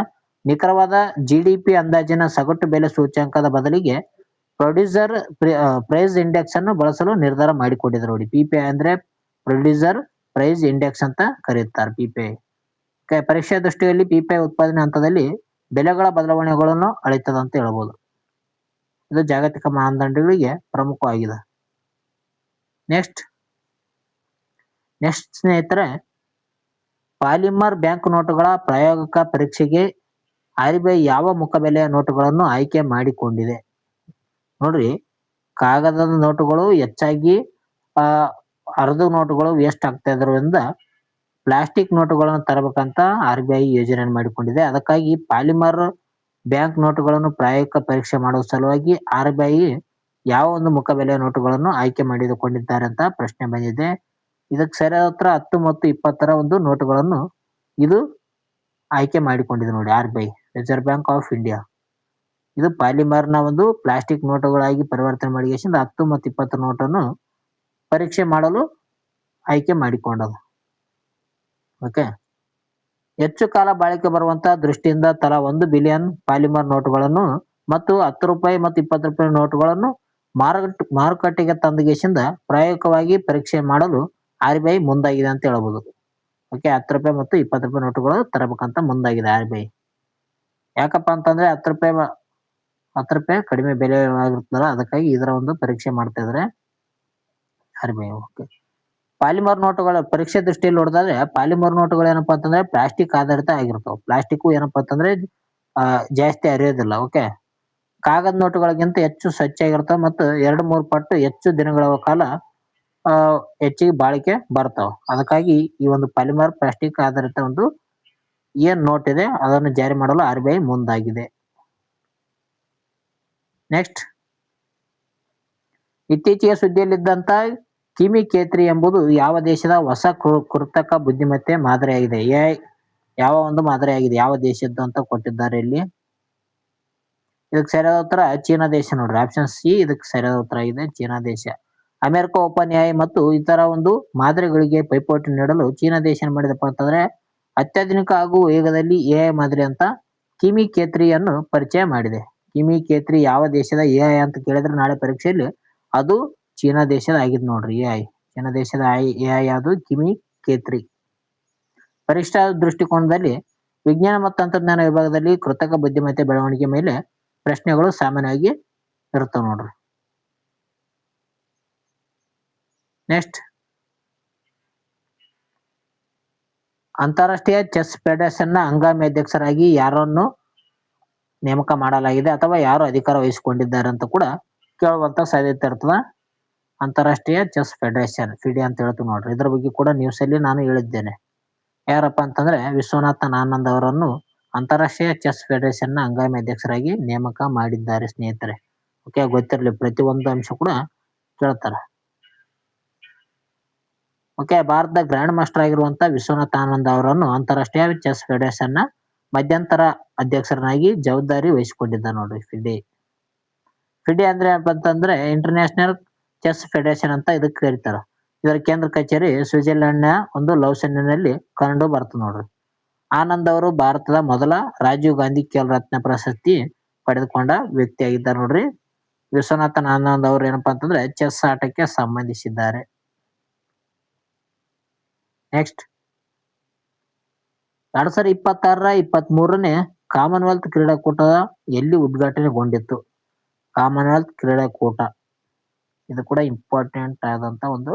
ನಿಖರವಾದ GDP ಅಂದಾಜಿನ ಸಗಟು ಬೆಲೆ ಸೂಚ್ಯಂಕದ ಬದಲಿಗೆ ಪ್ರೊಡ್ಯೂಸರ್ ಪ್ರೈಸ್ ಇಂಡೆಕ್ಸ್ ಅನ್ನು ಬಳಸಲು ನಿರ್ಧಾರ ಮಾಡಿಕೊಂಡಿದ್ರು ನೋಡಿ. PPI ಅಂದ್ರೆ ಪ್ರೊಡ್ಯೂಸರ್ ಪ್ರೈಸ್ ಇಂಡೆಕ್ಸ್ ಅಂತ ಕರೆಯುತ್ತಾರೆ PPI. ಓಕೆ, ಪರೀಕ್ಷಾ ದೃಷ್ಟಿಯಲ್ಲಿ PPI ಉತ್ಪಾದನೆ ಹಂತದಲ್ಲಿ ಬೆಲೆಗಳ ಬದಲಾವಣೆಗಳನ್ನು ಅಳಿತದ ಅಂತ ಹೇಳ್ಬೋದು. ಇದು ಜಾಗತಿಕ ಮಾನದಂಡಗಳಿಗೆ ಪ್ರಮುಖವಾಗಿದೆ. ನೆಕ್ಸ್ಟ್ ಸ್ನೇಹಿತರೆ, ಪಾಲಿಮರ್ ಬ್ಯಾಂಕ್ ನೋಟುಗಳ ಪ್ರಾಯೋಗಿಕ ಪರೀಕ್ಷೆಗೆ RBI ಯಾವ ಮುಖಬೆಲೆಯ ನೋಟುಗಳನ್ನು ಆಯ್ಕೆ ಮಾಡಿಕೊಂಡಿದೆ? ನೋಡ್ರಿ, ಕಾಗದದ ನೋಟುಗಳು ಹೆಚ್ಚಾಗಿ ಅರ್ಧ ನೋಟುಗಳು ವೇಸ್ಟ್ ಆಗ್ತಾ ಇದ್ರಿಂದ ಪ್ಲಾಸ್ಟಿಕ್ ನೋಟುಗಳನ್ನು ತರಬೇಕಂತ RBI ಯೋಜನೆ ಮಾಡಿಕೊಂಡಿದೆ. ಅದಕ್ಕಾಗಿ ಪಾಲಿಮರ್ ಬ್ಯಾಂಕ್ ನೋಟುಗಳನ್ನು ಪ್ರಾಯೋಗಿಕ ಪರೀಕ್ಷೆ ಮಾಡುವ ಸಲುವಾಗಿ RBI ಯಾವ ಒಂದು ಮುಖಬೆಲೆಯ ನೋಟುಗಳನ್ನು ಆಯ್ಕೆ ಮಾಡಿಕೊಂಡಿದ್ದಾರೆ ಅಂತ ಪ್ರಶ್ನೆ ಬಂದಿದೆ. ಇದಕ್ಕೆ ಸರಿಯಾದ ಉತ್ತರ 10 ಮತ್ತು 20ರ ಒಂದು ನೋಟುಗಳನ್ನು ಇದು ಆಯ್ಕೆ ಮಾಡಿಕೊಂಡಿದೆ ನೋಡಿ. RBI, reserve bank of India, ಇದು ಪಾಲಿಮರ್ನ ಒಂದು ಪ್ಲಾಸ್ಟಿಕ್ ನೋಟುಗಳಾಗಿ ಪರಿವರ್ತನೆ ಮಾಡಿ 10 ಮತ್ತು 20 ನೋಟನ್ನು ಪರೀಕ್ಷೆ ಮಾಡಲು ಆಯ್ಕೆ ಮಾಡಿಕೊಂಡದು. ಓಕೆ, ಹೆಚ್ಚು ಕಾಲ ಬಾಳಿಕೆ ಬರುವಂತ ದೃಷ್ಟಿಯಿಂದ ತಲಾ 1 ಬಿಲಿಯನ್ ಪಾಲಿಮರ್ ನೋಟುಗಳನ್ನು ಮತ್ತು 10 ರೂಪಾಯಿ ಮತ್ತು 20 ರೂಪಾಯಿ ನೋಟುಗಳನ್ನು ಮಾರುಕಟ್ಟೆಗೆ ತಂದಗೇಶಿಂದ ಪ್ರಾಯೋಗಿಕವಾಗಿ ಪರೀಕ್ಷೆ ಮಾಡಲು RBI ಮುಂದಾಗಿದೆ ಅಂತ ಹೇಳ್ಬೋದು. ಓಕೆ, 10 ರೂಪಾಯಿ ಮತ್ತು 20 ರೂಪಾಯಿ ನೋಟುಗಳು ತರಬೇಕಂತ ಮುಂದಾಗಿದೆ RBI. ಯಾಕಪ್ಪ ಅಂತಂದ್ರೆ 10 ರೂಪಾಯಿ ಕಡಿಮೆ ಬೆಲೆ ಆಗಿರುತ್ತಲ್ಲ, ಅದಕ್ಕಾಗಿ ಇದರ ಒಂದು ಪರೀಕ್ಷೆ ಮಾಡ್ತಾ ಇದ್ದಾರೆ RBI. ಓಕೆ, ಪಾಲಿಮರ್ ನೋಟುಗಳ ಪರೀಕ್ಷೆ ದೃಷ್ಟಿಯಲ್ಲಿ ನೋಡಿದ್ರೆ ಪಾಲಿಮರ್ ನೋಟುಗಳು ಏನಪ್ಪಾ ಅಂತಂದ್ರೆ ಪ್ಲಾಸ್ಟಿಕ್ ಆಧಾರಿತ ಆಗಿರ್ತಾವ. ಪ್ಲಾಸ್ಟಿಕ್ ಏನಪ್ಪಾ ಅಂತಂದ್ರೆ ಜಾಸ್ತಿ ಅರಿಯೋದಿಲ್ಲ. ಓಕೆ, ಕಾಗದ ನೋಟುಗಳಿಗಿಂತ ಹೆಚ್ಚು ಸ್ವಚ್ಛ ಆಗಿರ್ತಾವ ಮತ್ತು 2-3 ಪಟ್ಟು ಹೆಚ್ಚು ದಿನಗಳ ಕಾಲ ಹೆಚ್ಚಿಗೆ ಬಾಳಿಕೆ ಬರ್ತಾವ. ಅದಕ್ಕಾಗಿ ಈ ಒಂದು ಪಾಲಿಮರ್ ಪ್ಲಾಸ್ಟಿಕ್ ಆಧಾರಿತ ಒಂದು ಏನ್ ನೋಟ್ ಇದೆ ಅದನ್ನು ಜಾರಿ ಮಾಡಲು RBI ಮುಂದಾಗಿದೆ. ನೆಕ್ಸ್ಟ್, ಇತ್ತೀಚೆಗೆ ಸುದ್ದಿಯಲ್ಲಿದ್ದಂತ ಕಿಮಿ K3 ಎಂಬುದು ಯಾವ ದೇಶದ ಹೊಸ ಕೃತಕ ಬುದ್ಧಿಮತ್ತೆ ಮಾದರಿಯಾಗಿದೆ? AI ಯಾವ ಒಂದು ಮಾದರಿಯಾಗಿದೆ, ಯಾವ ದೇಶದ್ದು ಅಂತ ಕೊಟ್ಟಿದ್ದಾರೆ ಇಲ್ಲಿ. ಇದಕ್ಕೆ ಸರಿಯಾದ ಉತ್ತರ ಚೀನಾ ದೇಶ ನೋಡ್ರಿ. ಆಪ್ಷನ್ ಸಿ ಇದಕ್ಕೆ ಸರಿಯಾದ ಉತ್ತರ ಆಗಿದೆ, ಚೀನಾ ದೇಶ. ಅಮೆರಿಕ ಓಪನ್ AI ಮತ್ತು ಇತರ ಒಂದು ಮಾದರಿಗಳಿಗೆ ಪೈಪೋಟಿ ನೀಡಲು ಚೀನಾ ದೇಶ ಏನ್ ಮಾಡಿದಪ್ಪ ಅಂತಂದ್ರೆ ಅತ್ಯಾಧುನಿಕ ಹಾಗೂ ವೇಗದಲ್ಲಿ AI ಮಾದರಿ ಅಂತ ಕಿಮಿ K3 ಅನ್ನು ಪರಿಚಯ ಮಾಡಿದೆ. ಕಿಮಿ K3 ಯಾವ ದೇಶದ AI ಅಂತ ಕೇಳಿದ್ರೆ ನಾಳೆ ಪರೀಕ್ಷೆಯಲ್ಲಿ ಅದು ಚೀನಾ ದೇಶದ ಆಗಿದ್ ನೋಡ್ರಿ. AI ಚೀನಾ ದೇಶದ AI ಯಾವುದು? ಕಿಮಿ K3. ಪರೀಕ್ಷಾ ದೃಷ್ಟಿಕೋನದಲ್ಲಿ ವಿಜ್ಞಾನ ಮತ್ತು ತಂತ್ರಜ್ಞಾನ ವಿಭಾಗದಲ್ಲಿ ಕೃತಕ ಬುದ್ಧಿಮತ್ತೆ ಬೆಳವಣಿಗೆ ಮೇಲೆ ಪ್ರಶ್ನೆಗಳು ಸಾಮಾನ್ಯವಾಗಿ ಇರ್ತವೆ ನೋಡ್ರಿ. ನೆಕ್ಸ್ಟ್, ಅಂತಾರಾಷ್ಟ್ರೀಯ ಚೆಸ್ ಫೆಡರೇಷನ್ನ ಹಂಗಾಮಿ ಅಧ್ಯಕ್ಷರಾಗಿ ಯಾರನ್ನು ನೇಮಕ ಮಾಡಲಾಗಿದೆ ಅಥವಾ ಯಾರು ಅಧಿಕಾರ ವಹಿಸಿಕೊಂಡಿದ್ದಾರೆ ಅಂತ ಕೂಡ ಕೇಳುವಂತ ಸಾಧ್ಯತೆ ಇರ್ತದ. ಅಂತಾರಾಷ್ಟ್ರೀಯ ಚೆಸ್ ಫೆಡರೇಷನ್ ಫಿಡೆ ಅಂತ ಹೇಳ್ತೀವಿ ನೋಡ್ರಿ. ಇದ್ರ ಬಗ್ಗೆ ಕೂಡ ನ್ಯೂಸ್ ಅಲ್ಲಿ ನಾನು ಹೇಳಿದ್ದೇನೆ. ಯಾರಪ್ಪ ಅಂತಂದ್ರೆ ವಿಶ್ವನಾಥನ್ ಆನಂದ್ ಅವರನ್ನು ಅಂತಾರಾಷ್ಟ್ರೀಯ ಚೆಸ್ ಫೆಡರೇಷನ್ ನ ಹಂಗಾಮಿ ಅಧ್ಯಕ್ಷರಾಗಿ ನೇಮಕ ಮಾಡಿದ್ದಾರೆ ಸ್ನೇಹಿತರೆ. ಓಕೆ, ಗೊತ್ತಿರಲಿ, ಪ್ರತಿಯೊಂದು ಅಂಶ ಕೂಡ ಕೇಳ್ತಾರ. ಓಕೆ, ಭಾರತದ ಗ್ರ್ಯಾಂಡ್ ಮಾಸ್ಟರ್ ಆಗಿರುವಂತ ವಿಶ್ವನಾಥ್ ಆನಂದ್ ಅವರನ್ನು ಅಂತಾರಾಷ್ಟ್ರೀಯ ಚೆಸ್ ಫೆಡರೇಷನ್ ನ ಮಧ್ಯಂತರ ಅಧ್ಯಕ್ಷರನ್ನಾಗಿ ಜವಾಬ್ದಾರಿ ವಹಿಸಿಕೊಂಡಿದ್ದ ನೋಡ್ರಿ ಫಿಡೆ. ಫಿಡೆ ಅಂದ್ರೆ ಏನಪ್ಪ ಅಂತಂದ್ರೆ ಇಂಟರ್ನ್ಯಾಷನಲ್ ಚೆಸ್ ಫೆಡರೇಷನ್ ಅಂತ ಇದಕ್ಕೆ ಕರೀತಾರ. ಇದರ ಕೇಂದ್ರ ಕಚೇರಿ ಸ್ವಿಟ್ಜರ್ಲೆಂಡ್ ನ ಒಂದು ಲೌಸೆನ್ನಿನಲ್ಲಿ ಕಂಡು ಬರ್ತದೆ ನೋಡ್ರಿ. ಆನಂದ್ ಅವರು ಭಾರತದ ಮೊದಲ ರಾಜೀವ್ ಗಾಂಧಿ ಖೇಲ್ ರತ್ನ ಪ್ರಶಸ್ತಿ ಪಡೆದುಕೊಂಡ ವ್ಯಕ್ತಿಯಾಗಿದ್ದಾರೆ ನೋಡ್ರಿ. ವಿಶ್ವನಾಥನ್ ಆನಂದ್ ಅವರು ಏನಪ್ಪಾ ಅಂತಂದ್ರೆ ಚೆಸ್ ಆಟಕ್ಕೆ ಸಂಬಂಧಿಸಿದ್ದಾರೆ. ನೆಕ್ಸ್ಟ್, 2026-23ನೇ ಕಾಮನ್ವೆಲ್ತ್ ಕ್ರೀಡಾಕೂಟ ಎಲ್ಲಿ ಉದ್ಘಾಟನೆಗೊಂಡಿತ್ತು? ಕಾಮನ್ವೆಲ್ತ್ ಕ್ರೀಡಾಕೂಟ ಇದು ಕೂಡ ಇಂಪಾರ್ಟೆಂಟ್ ಆದಂತ ಒಂದು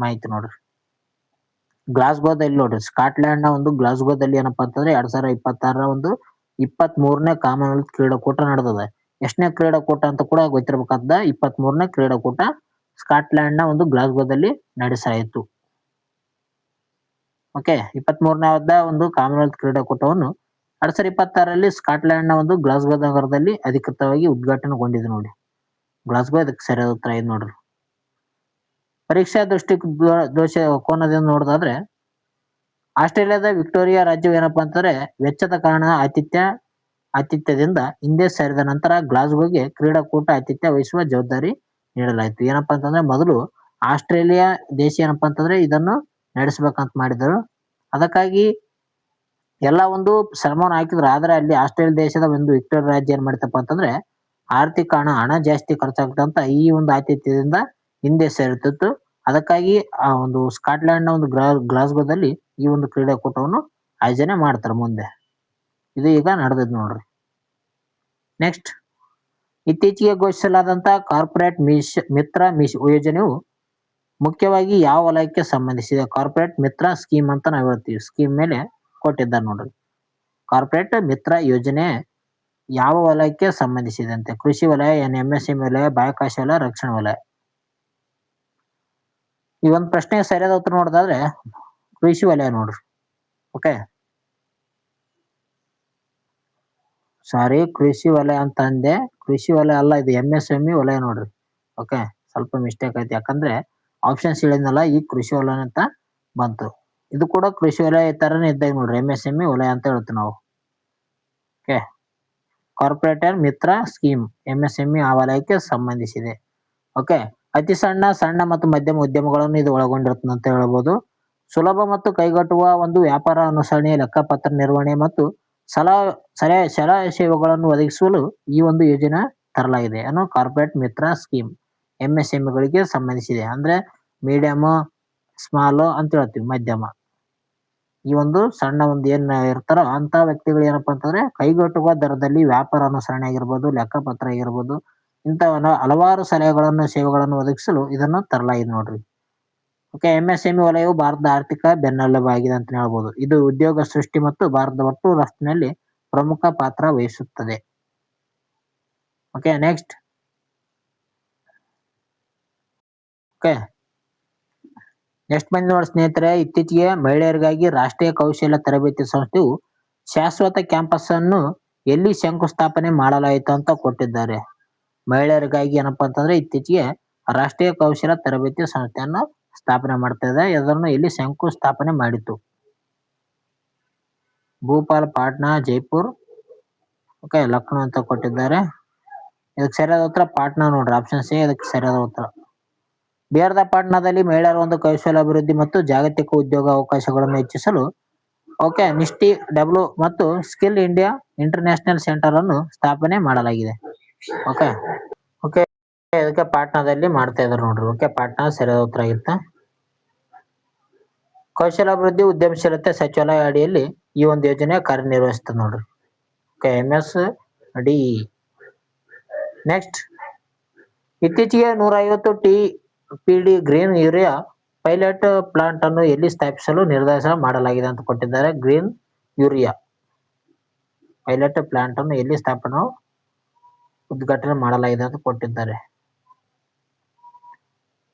ಮಾಹಿತಿ ನೋಡ್ರಿ. ಗ್ಲಾಸ್ಗೋದಲ್ಲಿ ನೋಡ್ರಿ, ಸ್ಕಾಟ್ಲೆಂಡ್ ನ ಒಂದು ಗ್ಲಾಸ್ಗೋದಲ್ಲಿ ಏನಪ್ಪಾ ಅಂತಂದ್ರೆ 2026 ಒಂದು 23ನೇ ಕಾಮನ್ವೆಲ್ತ್ ಕ್ರೀಡಾಕೂಟ ನಡೆದದ. ಎಷ್ಟನೇ ಕ್ರೀಡಾಕೂಟ ಅಂತ ಕೂಡ ಗೊತ್ತಿರಬೇಕಾದ. 23ನೇ ಕ್ರೀಡಾಕೂಟ ಸ್ಕಾಟ್ಲೆಂಡ್ ನ ಒಂದು ಗ್ಲಾಸ್ಗೋದಲ್ಲಿ ನಡೆಸಲಾಯಿತು. ಓಕೆ, 23ನೇ ಒಂದು ಕಾಮನ್ವೆಲ್ತ್ ಕ್ರೀಡಾಕೂಟವನ್ನು 2026ರಲ್ಲಿ ಸ್ಕಾಟ್ಲೆಂಡ್ ನ ಒಂದು ಗ್ಲಾಸ್ಗೋ ನಗರದಲ್ಲಿ ಅಧಿಕೃತವಾಗಿ ಉದ್ಘಾಟನೆಗೊಂಡಿದೆ ನೋಡಿ. ಗ್ಲಾಸ್ಗೋ ಇದಕ್ಕೆ ಸರಿಯಾದ ಉತ್ತರ ಇದು ನೋಡ್ರಿ. ಪರೀಕ್ಷಾ ದೋಷ ಕೋನದಿಂದ ನೋಡೋದಾದ್ರೆ ಆಸ್ಟ್ರೇಲಿಯಾದ ವಿಕ್ಟೋರಿಯಾ ರಾಜ್ಯವು ಏನಪ್ಪಾ ಅಂತಂದ್ರೆ ವೆಚ್ಚದ ಕಾರಣ ಆತಿಥ್ಯದಿಂದ ಹಿಂದೆ ಸರಿದ ನಂತರ ಗ್ಲಾಸ್ಗೋಗೆ ಕ್ರೀಡಾಕೂಟ ಆತಿಥ್ಯ ವಹಿಸುವ ಜವಾಬ್ದಾರಿ ನೀಡಲಾಯಿತು. ಏನಪ್ಪಾ ಅಂತಂದ್ರೆ ಮೊದಲು ಆಸ್ಟ್ರೇಲಿಯಾ ದೇಶ ಏನಪ್ಪಾ ಅಂತಂದ್ರೆ ಇದನ್ನು ನಡೆಸಬೇಕಂತ ಮಾಡಿದರು. ಅದಕ್ಕಾಗಿ ಎಲ್ಲ ಒಂದು ಶ್ರಮವನ್ನು ಹಾಕಿದ್ರು. ಆದ್ರೆ ಅಲ್ಲಿ ಆಸ್ಟ್ರೇಲಿಯಾ ದೇಶದ ಒಂದು ವಿಕ್ಟೋರಿಯಾ ರಾಜ್ಯ ಏನ್ ಮಾಡಿತಪ್ಪ ಅಂತಂದ್ರೆ ಆರ್ಥಿಕ ಹಣ ಜಾಸ್ತಿ ಖರ್ಚಾಗ್ತಂತ ಈ ಒಂದು ಆತಿಥ್ಯದಿಂದ ಹಿಂದೆ ಸೇರುತ್ತಿತ್ತು. ಅದಕ್ಕಾಗಿ ಆ ಒಂದು ಸ್ಕಾಟ್ಲೆಂಡ್ ನ ಒಂದು ಗ್ಲಾಸ್ಗೋದಲ್ಲಿ ಈ ಒಂದು ಕ್ರೀಡಾಕೂಟವನ್ನು ಆಯೋಜನೆ ಮಾಡ್ತಾರೆ ಮುಂದೆ. ಇದು ಈಗ ನಡೆದದ್ ನೋಡ್ರಿ. ನೆಕ್ಸ್ಟ್, ಇತ್ತೀಚೆಗೆ ಘೋಷಿಸಲಾದಂತಹ ಕಾರ್ಪೊರೇಟ್ ಮಿತ್ರ ಯೋಜನೆಯು ಮುಖ್ಯವಾಗಿ ಯಾವ ವಲಯಕ್ಕೆ ಸಂಬಂಧಿಸಿದೆ? ಕಾರ್ಪೊರೇಟ್ ಮಿತ್ರ ಸ್ಕೀಮ್ ಅಂತ ನಾವು ಹೇಳ್ತೀವಿ. ಸ್ಕೀಮ್ ಮೇಲೆ ಕೊಟ್ಟಿದ್ದಾರೆ ನೋಡ್ರಿ. ಕಾರ್ಪೊರೇಟ್ ಮಿತ್ರ ಯೋಜನೆ ಯಾವ ವಲಯಕ್ಕೆ ಸಂಬಂಧಿಸಿದೆ ಅಂತೆ? ಕೃಷಿ ವಲಯ, ಎಂಎಸ್ಎಂಇ ವಲಯ, ಬಾಹ್ಯಾಕಾಶ ವಲಯ, ರಕ್ಷಣಾ ವಲಯ? ಈ ಒಂದು ಪ್ರಶ್ನೆಗೆ ಸರಿಯಾದ ಉತ್ತರ ನೋಡೋದಾದ್ರೆ ಕೃಷಿ ವಲಯ ನೋಡ್ರಿ. ಓಕೆ, ಸಾರಿ, ಕೃಷಿ ವಲಯ ಅಂತ ಅಂದೆ. ಕೃಷಿ ವಲಯ ಅಲ್ಲ, ಇದು ಎಂಎಸ್ಎಂಇ ವಲಯ ನೋಡ್ರಿ. ಓಕೆ, ಸ್ವಲ್ಪ ಮಿಸ್ಟೇಕ್ ಆಯ್ತು. ಯಾಕಂದ್ರೆ ಆಪ್ಷನ್ಸ್ ಹೇಳಿದ್ನಲ್ಲ, ಈ ಕೃಷಿ ವಲಯ ಅಂತ ಬಂತು. ಇದು ಕೂಡ ಕೃಷಿ ವಲಯ ತರನೇ ಇದ್ದಾಗ ನೋಡ್ರಿ, ಎಂಎಸ್ಎಂಇ ವಲಯ ಅಂತ ಹೇಳ್ತೀವಿ ನಾವು. ಓಕೆ, ಕಾರ್ಪೊರೇಟರ್ ಮಿತ್ರ ಸ್ಕೀಮ್ ಎಂಎಸ್ಎಂಇ ಆ ವಲಯಕ್ಕೆ ಸಂಬಂಧಿಸಿದೆ. ಓಕೆ, ಅತಿ ಸಣ್ಣ ಮತ್ತು ಮಧ್ಯಮ ಉದ್ಯಮಗಳನ್ನು ಇದು ಒಳಗೊಂಡಿರುತ್ತದೆ ಅಂತ ಹೇಳ್ಬೋದು. ಸುಲಭ ಮತ್ತು ಕೈಗೆಟುಕುವ ಒಂದು ವ್ಯಾಪಾರ ಅನುಸರಣೆ, ಲೆಕ್ಕಪತ್ರ ನಿರ್ವಹಣೆ ಮತ್ತು ಸಲಹಾ ಸೇವೆಗಳನ್ನು ಒದಗಿಸಲು ಈ ಒಂದು ಯೋಜನೆ ತರಲಾಗಿದೆ. ಅನ್ನೋ ಕಾರ್ಪೊರೇಟ್ ಮಿತ್ರ ಸ್ಕೀಮ್ ಎಂಎಸ್ಎಂಇಗಳಿಗೆ ಸಂಬಂಧಿಸಿದೆ. ಅಂದ್ರೆ ಮೀಡಿಯಂ, ಸ್ಮಾಲ್ ಅಂತ ಹೇಳ್ತೀವಿ, ಮಧ್ಯಮ. ಈ ಒಂದು ಸಣ್ಣ ಒಂದು ಏನ್ ಇರ್ತಾರೋ ಅಂತ ವ್ಯಕ್ತಿಗಳು ಏನಪ್ಪಾ ಅಂತಂದ್ರೆ ಕೈಗೆಟುಕುವ ದರದಲ್ಲಿ ವ್ಯಾಪಾರ ಅನುಸರಣೆ ಆಗಿರ್ಬೋದು, ಲೆಕ್ಕಪತ್ರ ಆಗಿರ್ಬೋದು, ಇಂಥವನ್ನ ಹಲವಾರು ಸಲಹೆಗಳನ್ನು ಸೇವೆಗಳನ್ನು ಒದಗಿಸಲು ಇದನ್ನು ತರಲಾಗಿದೆ ನೋಡ್ರಿ. ಓಕೆ, ಎಂಎಸ್ಎಂಇ ವಲಯವು ಭಾರತದ ಆರ್ಥಿಕ ಬೆನ್ನೆಲುಬಾಗಿದೆ ಅಂತ ಹೇಳ್ಬೋದು. ಇದು ಉದ್ಯೋಗ ಸೃಷ್ಟಿ ಮತ್ತು ಭಾರತದ ಒಟ್ಟು ರಫ್ತಿನಲ್ಲಿ ಪ್ರಮುಖ ಪಾತ್ರ ವಹಿಸುತ್ತದೆ. Okay, next. ಓಕೆ, ನೆಕ್ಸ್ಟ್ ಬಂದು ನೋಡಿ ಸ್ನೇಹಿತರೆ, ಇತ್ತೀಚೆಗೆ ಮಹಿಳೆಯರಿಗಾಗಿ ರಾಷ್ಟ್ರೀಯ ಕೌಶಲ್ಯ ತರಬೇತಿ ಸಂಸ್ಥೆಯು ಶಾಶ್ವತ ಕ್ಯಾಂಪಸ್ ಅನ್ನು ಎಲ್ಲಿ ಶಂಕುಸ್ಥಾಪನೆ ಮಾಡಲಾಯಿತು ಅಂತ ಕೊಟ್ಟಿದ್ದಾರೆ. ಮಹಿಳೆಯರಿಗಾಗಿ ಏನಪ್ಪಾ ಅಂತಂದ್ರೆ ಇತ್ತೀಚೆಗೆ ರಾಷ್ಟ್ರೀಯ ಕೌಶಲ್ಯ ತರಬೇತಿ ಸಂಸ್ಥೆಯನ್ನು ಸ್ಥಾಪನೆ ಮಾಡ್ತಾ ಇದೆ. ಇದನ್ನು ಎಲ್ಲಿ ಶಂಕುಸ್ಥಾಪನೆ ಮಾಡಿತ್ತು? ಭೂಪಾಲ್, ಪಾಟ್ನಾ, ಜೈಪುರ್, ಓಕೆ, ಲಕ್ನೋ ಅಂತ ಕೊಟ್ಟಿದ್ದಾರೆ. ಇದಕ್ಕೆ ಸರಿಯಾದ ಉತ್ತರ ಪಾಟ್ನಾ ನೋಡ್ರಿ. ಆಪ್ಷನ್ ಸಿ ಇದಕ್ಕೆ ಸರಿಯಾದ ಉತ್ತರ. ಬಿಹಾರದ ಪಾಟ್ನಾದಲ್ಲಿ ಮಹಿಳೆಯರ ಒಂದು ಕೌಶಲ್ಯ ಅಭಿವೃದ್ಧಿ ಮತ್ತು ಜಾಗತಿಕ ಉದ್ಯೋಗ ಅವಕಾಶಗಳನ್ನು ಹೆಚ್ಚಿಸಲು ಓಕೆ ನಿಫ್ಟಿ ಡಬ್ಲ್ಯೂ ಮತ್ತು ಸ್ಕಿಲ್ ಇಂಡಿಯಾ ಇಂಟರ್ನ್ಯಾಷನಲ್ ಸೆಂಟರ್ ಅನ್ನು ಸ್ಥಾಪನೆ ಮಾಡಲಾಗಿದೆ. ಓಕೆ ಓಕೆ ಇದಕ್ಕೆ ಪಾಟ್ನಾದಲ್ಲಿ ಮಾಡ್ತಾ ಇದ್ದಾರೆ ನೋಡ್ರಿ. ಓಕೆ, ಪಾಟ್ನಾ ಸರಿಯಾದ ಉತ್ತರ ಆಗಿತ್ತ. ಕೌಶಲ್ಯಾಭಿವೃದ್ಧಿ ಉದ್ಯಮಶೀಲತೆ ಸಚಿವಾಲಯ ಅಡಿಯಲ್ಲಿ ಈ ಒಂದು ಯೋಜನೆ ಕಾರ್ಯನಿರ್ವಹಿಸ್ತದೆ ನೋಡ್ರಿ. Okay, MSD. ನೆಕ್ಸ್ಟ್, ಇತ್ತೀಚೆಗೆ 150 TPD green urea pilot plant ಅನ್ನು ಎಲ್ಲಿ ಸ್ಥಾಪಿಸಲು ನಿರ್ದೇಶನ ಮಾಡಲಾಗಿದೆ ಅಂತ ಕೊಟ್ಟಿದ್ದಾರೆ. ಗ್ರೀನ್ ಯೂರಿಯಾ ಪೈಲಟ್ ಪ್ಲಾಂಟ್ ಅನ್ನು ಎಲ್ಲಿ ಸ್ಥಾಪನೆ ಉದ್ಘಾಟನೆ ಮಾಡಲಾಗಿದೆ ಅಂತ ಕೊಟ್ಟಿದ್ದಾರೆ.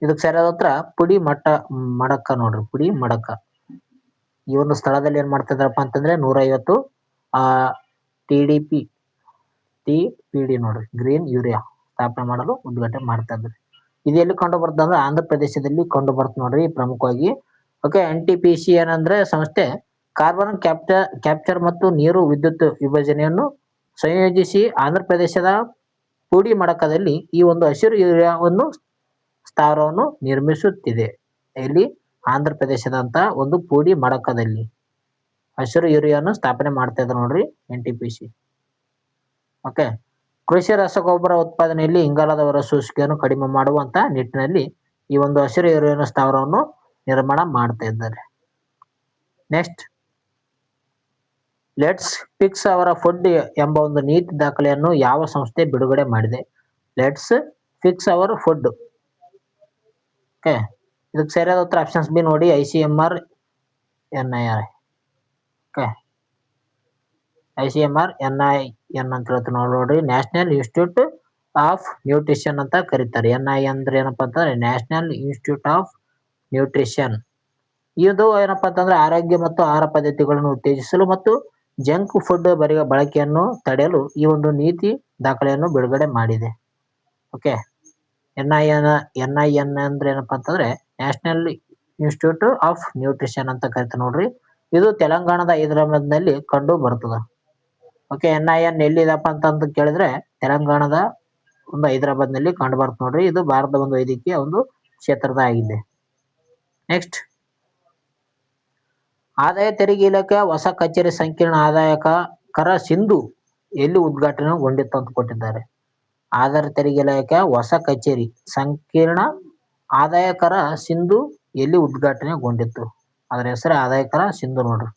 ಇದಕ್ಕೆ ಸರಿಯಾದ ಉತ್ತರ ಪುಡಿ ಮಡಕ ನೋಡ್ರಿ, ಪುಡಿ ಮಡಕ. ಈ ಒಂದು ಸ್ಥಳದಲ್ಲಿ ಏನ್ ಮಾಡ್ತಾ ಇದಾರಪ್ಪ ಅಂತಂದ್ರೆ 150 TPD ನೋಡ್ರಿ, ಗ್ರೀನ್ ಯೂರಿಯಾ ಸ್ಥಾಪನೆ ಮಾಡಲು ಉದ್ಘಾಟನೆ ಮಾಡ್ತಾ ಇದ್ದಾರೆ. ಇದು ಎಲ್ಲಿ ಕಂಡು ಬರ್ತದೆ ಅಂದ್ರೆ ಆಂಧ್ರ ಪ್ರದೇಶದಲ್ಲಿ ಕಂಡು ಬರ್ತದೆ ನೋಡ್ರಿ ಪ್ರಮುಖವಾಗಿ. ಓಕೆ, NTPC ಏನಂದ್ರೆ ಸಂಸ್ಥೆ ಕಾರ್ಬನ್ ಕ್ಯಾಪ್ಚರ್ ಮತ್ತು ನೀರು ವಿದ್ಯುತ್ ವಿಭಜನೆಯನ್ನು ಸಂಯೋಜಿಸಿ ಆಂಧ್ರ ಪ್ರದೇಶದ ಪುಡಿ ಮಡಕದಲ್ಲಿ ಈ ಒಂದು ಹಸಿರು ಯೂರಿಯಾವನ್ನು ಸ್ಥಾವರವನ್ನು ನಿರ್ಮಿಸುತ್ತಿದೆ. ಇಲ್ಲಿ ಆಂಧ್ರ ಪ್ರದೇಶದಂತ ಒಂದು ಪುಡಿ ಮಡಕದಲ್ಲಿ ಹಸಿರು ಯೂರಿಯಾವನ್ನು ಸ್ಥಾಪನೆ ಮಾಡ್ತಾ ಇದ್ದಾರೆ ನೋಡ್ರಿ NTPC. ಓಕೆ, ಕೃಷಿ ರಸಗೊಬ್ಬರ ಉತ್ಪಾದನೆಯಲ್ಲಿ ಇಂಗಾಲದ ಹೊರಸೂಸುವಿಕೆಯನ್ನು ಕಡಿಮೆ ಮಾಡುವಂತ ನಿಟ್ಟಿನಲ್ಲಿ ಈ ಒಂದು ಹಸಿರು ಯೂರಿಯಾನ ಸ್ಥಾವರವನ್ನು ನಿರ್ಮಾಣ ಮಾಡ್ತಾ ಇದ್ದಾರೆ. Next, let's fix hour food ಎಂಬ ಒಂದು ನೀತಿ ದಾಖಲೆಯನ್ನು ಯಾವ ಸಂಸ್ಥೆ ಬಿಡುಗಡೆ ಮಾಡಿದೆ? Let's fix hour food. Okay, ಇದಕ್ಕೆ ಸರಿಯಾದ ಉತ್ತರ ಆಪ್ಷನ್ಸ್ ಬಿ ನೋಡಿ, ICMR NIR. Okay, ICMR NIN ಅಂತ ಹೇಳ್ತಾರೆ ನೋಡ್ರಿ, ನ್ಯಾಷನಲ್ ಇನ್ಸ್ಟಿಟ್ಯೂಟ್ ಆಫ್ ನ್ಯೂಟ್ರಿಷನ್ ಅಂತ ಕರೀತಾರೆ. NIN ಅಂದ್ರೆ ಏನಪ್ಪಾ ಅಂತಂದ್ರೆ ನ್ಯಾಷನಲ್ ಇನ್ಸ್ಟಿಟ್ಯೂಟ್ ಆಫ್ ನ್ಯೂಟ್ರಿಷನ್. ಇದು ಏನಪ್ಪಾ ಅಂತಂದ್ರೆ ಆರೋಗ್ಯ ಮತ್ತು ಆಹಾರ ಪದ್ಧತಿಗಳನ್ನು ಉತ್ತೇಜಿಸಲು ಮತ್ತು ಜಂಕ್ ಫುಡ್ ಬಳಕೆಯನ್ನು ತಡೆಯಲು ಈ ಒಂದು ನೀತಿ ದಾಖಲೆಯನ್ನು ಬಿಡುಗಡೆ ಮಾಡಿದೆ. ಓಕೆ, NIN ಅಂದ್ರೆ ಏನಪ್ಪಾ ಅಂತಂದ್ರೆ ನ್ಯಾಷನಲ್ ಇನ್ಸ್ಟಿಟ್ಯೂಟ್ ಆಫ್ ನ್ಯೂಟ್ರಿಷನ್ ಅಂತ ಕರಿತಾರೆ ನೋಡ್ರಿ. ಇದು ತೆಲಂಗಾಣದ ಹೈದರಾಬಾದ್ನಲ್ಲಿ ಕಂಡು ಬರ್ತದ. ಓಕೆ, NIN ಎಲ್ಲಿದಪ್ಪ ಅಂತ ಕೇಳಿದ್ರೆ ತೆಲಂಗಾಣದ ಒಂದು ಹೈದರಾಬಾದ್ನಲ್ಲಿ ಕಂಡು ಬರ್ತದೆ ನೋಡ್ರಿ. ಇದು ಭಾರತದ ಒಂದು ವೈದ್ಯಕೀಯ ಒಂದು ಕ್ಷೇತ್ರದ ಆಗಿದೆ. ನೆಕ್ಸ್ಟ್, ಆದಾಯ ತೆರಿಗೆ ಇಲಾಖೆ ಹೊಸ ಕಚೇರಿ ಸಂಕೀರ್ಣ ಆದಾಯಕರ ಸಿಂಧು ಎಲ್ಲಿ ಉದ್ಘಾಟನೆಗೊಂಡಿತ್ತು ಅಂತ ಕೊಟ್ಟಿದ್ದಾರೆ. ಆದಾಯ ತೆರಿಗೆ ಇಲಾಖೆ ಹೊಸ ಕಚೇರಿ ಸಂಕೀರ್ಣ ಆದಾಯಕರ ಸಿಂಧು ಎಲ್ಲಿ ಉದ್ಘಾಟನೆಗೊಂಡಿತ್ತು? ಅದರ ಹೆಸರು ಆದಾಯಕರ ಸಿಂಧು ನೋಡ್ರಿ.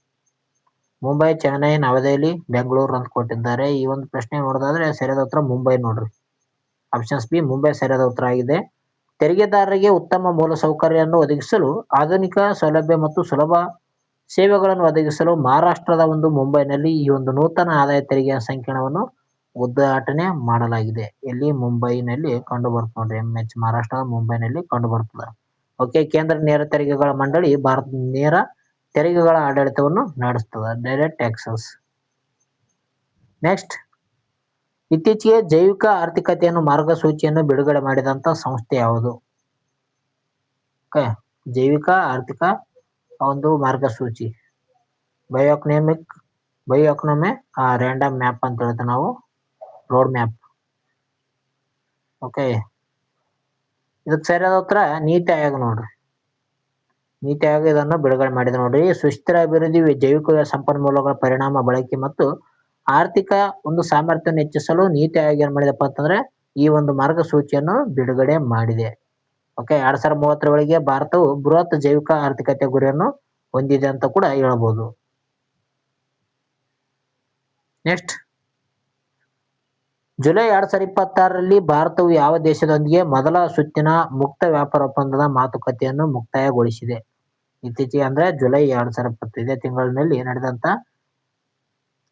ಮುಂಬೈ, ಚೆನ್ನೈ, ನವದೆಹಲಿ, ಬೆಂಗಳೂರು ಅಂತ ಕೊಟ್ಟಿದ್ದಾರೆ. ಈ ಒಂದು ಪ್ರಶ್ನೆ ನೋಡೋದಾದ್ರೆ ಸರಿಯಾದ ಉತ್ತರ ಮುಂಬೈ ನೋಡ್ರಿ. ಆಪ್ಷನ್ಸ್ ಬಿ ಮುಂಬೈ ಸರಿಯಾದ ಉತ್ತರ ಆಗಿದೆ. ತೆರಿಗೆದಾರರಿಗೆ ಉತ್ತಮ ಮೂಲಸೌಕರ್ಯವನ್ನು ಒದಗಿಸಲು ಆಧುನಿಕ ಸೌಲಭ್ಯ ಮತ್ತು ಸುಲಭ ಸೇವೆಗಳನ್ನು ಒದಗಿಸಲು ಮಹಾರಾಷ್ಟ್ರದ ಒಂದು ಮುಂಬೈನಲ್ಲಿ ಈ ಒಂದು ನೂತನ ಆದಾಯ ತೆರಿಗೆ ಸಂಕೀರ್ಣವನ್ನು ಉದ್ಘಾಟನೆ ಮಾಡಲಾಗಿದೆ. ಎಲ್ಲಿ? ಮುಂಬೈನಲ್ಲಿ ಕಂಡು ಬರ್ತದೆ ನೋಡ್ರಿ. MH ಮಹಾರಾಷ್ಟ್ರದ ಮುಂಬೈನಲ್ಲಿ ಕಂಡು ಬರ್ತದೆ. ಓಕೆ, ಕೇಂದ್ರ ನೇರ ತೆರಿಗೆಗಳ ಮಂಡಳಿ ಭಾರತದ ನೇರ ತೆರಿಗೆಗಳ ಆಡಳಿತವನ್ನು ನಡೆಸ್ತದೆ, ಡೈರೆಕ್ಟ್ ಟ್ಯಾಕ್ಸಸ್. ನೆಕ್ಸ್ಟ್, ಇತ್ತೀಚೆಗೆ ಜೈವಿಕ ಆರ್ಥಿಕತೆಯನ್ನು ಮಾರ್ಗಸೂಚಿಯನ್ನು ಬಿಡುಗಡೆ ಮಾಡಿದಂತ ಸಂಸ್ಥೆ ಯಾವುದು? ಓಕೆ, ಜೈವಿಕ ಆರ್ಥಿಕ ಒಂದು ಮಾರ್ಗಸೂಚಿ ಬಯೋಎಕನಾಮಿ ರ್ಯಾಂಡಮ್ ಮ್ಯಾಪ್ ಅಂತ ಹೇಳ್ತೇವೆ ನಾವು, ರೋಡ್ ಮ್ಯಾಪ್. ಓಕೆ, ಇದಕ್ಕೆ ಸರಿಯಾದ ಉತ್ತರ ನೀತಿ ಆಯೋಗ ನೋಡ್ರಿ. ನೀತಿ ಆಯೋಗ ಇದನ್ನು ಬಿಡುಗಡೆ ಮಾಡಿದೆ ನೋಡ್ರಿ. ಸುಸ್ಥಿರ ಅಭಿವೃದ್ಧಿ, ಜೈವಿಕ ಸಂಪನ್ಮೂಲಗಳ ಪರಿಣಾಮ ಬಳಕೆ ಮತ್ತು ಆರ್ಥಿಕ ಒಂದು ಸಾಮರ್ಥ್ಯವನ್ನು ಹೆಚ್ಚಿಸಲು ನೀತಿ ಆಯೋಗ ಏನ್ ಮಾಡಿದಪ್ಪ ಅಂತಂದ್ರೆ ಈ ಒಂದು ಮಾರ್ಗಸೂಚಿಯನ್ನು ಬಿಡುಗಡೆ ಮಾಡಿದೆ. ಓಕೆ, 2030 ವೇಳೆಗೆ ಭಾರತವು ಬೃಹತ್ ಜೈವಿಕ ಆರ್ಥಿಕತೆ ಗುರಿಯನ್ನು ಹೊಂದಿದೆ ಅಂತ ಕೂಡ ಹೇಳಬಹುದು. ನೆಕ್ಸ್ಟ್, ಜುಲೈ 2026ರಲ್ಲಿ ಭಾರತವು ಯಾವ ದೇಶದೊಂದಿಗೆ ಮೊದಲ ಸುತ್ತಿನ ಮುಕ್ತ ವ್ಯಾಪಾರ ಒಪ್ಪಂದದ ಮಾತುಕತೆಯನ್ನು ಮುಕ್ತಾಯಗೊಳಿಸಿದೆ? ಇತ್ತೀಚೆಗೆ ಅಂದ್ರೆ ಜುಲೈ 2020 ಇದೇ ತಿಂಗಳಿನಲ್ಲಿ ನಡೆದಂತ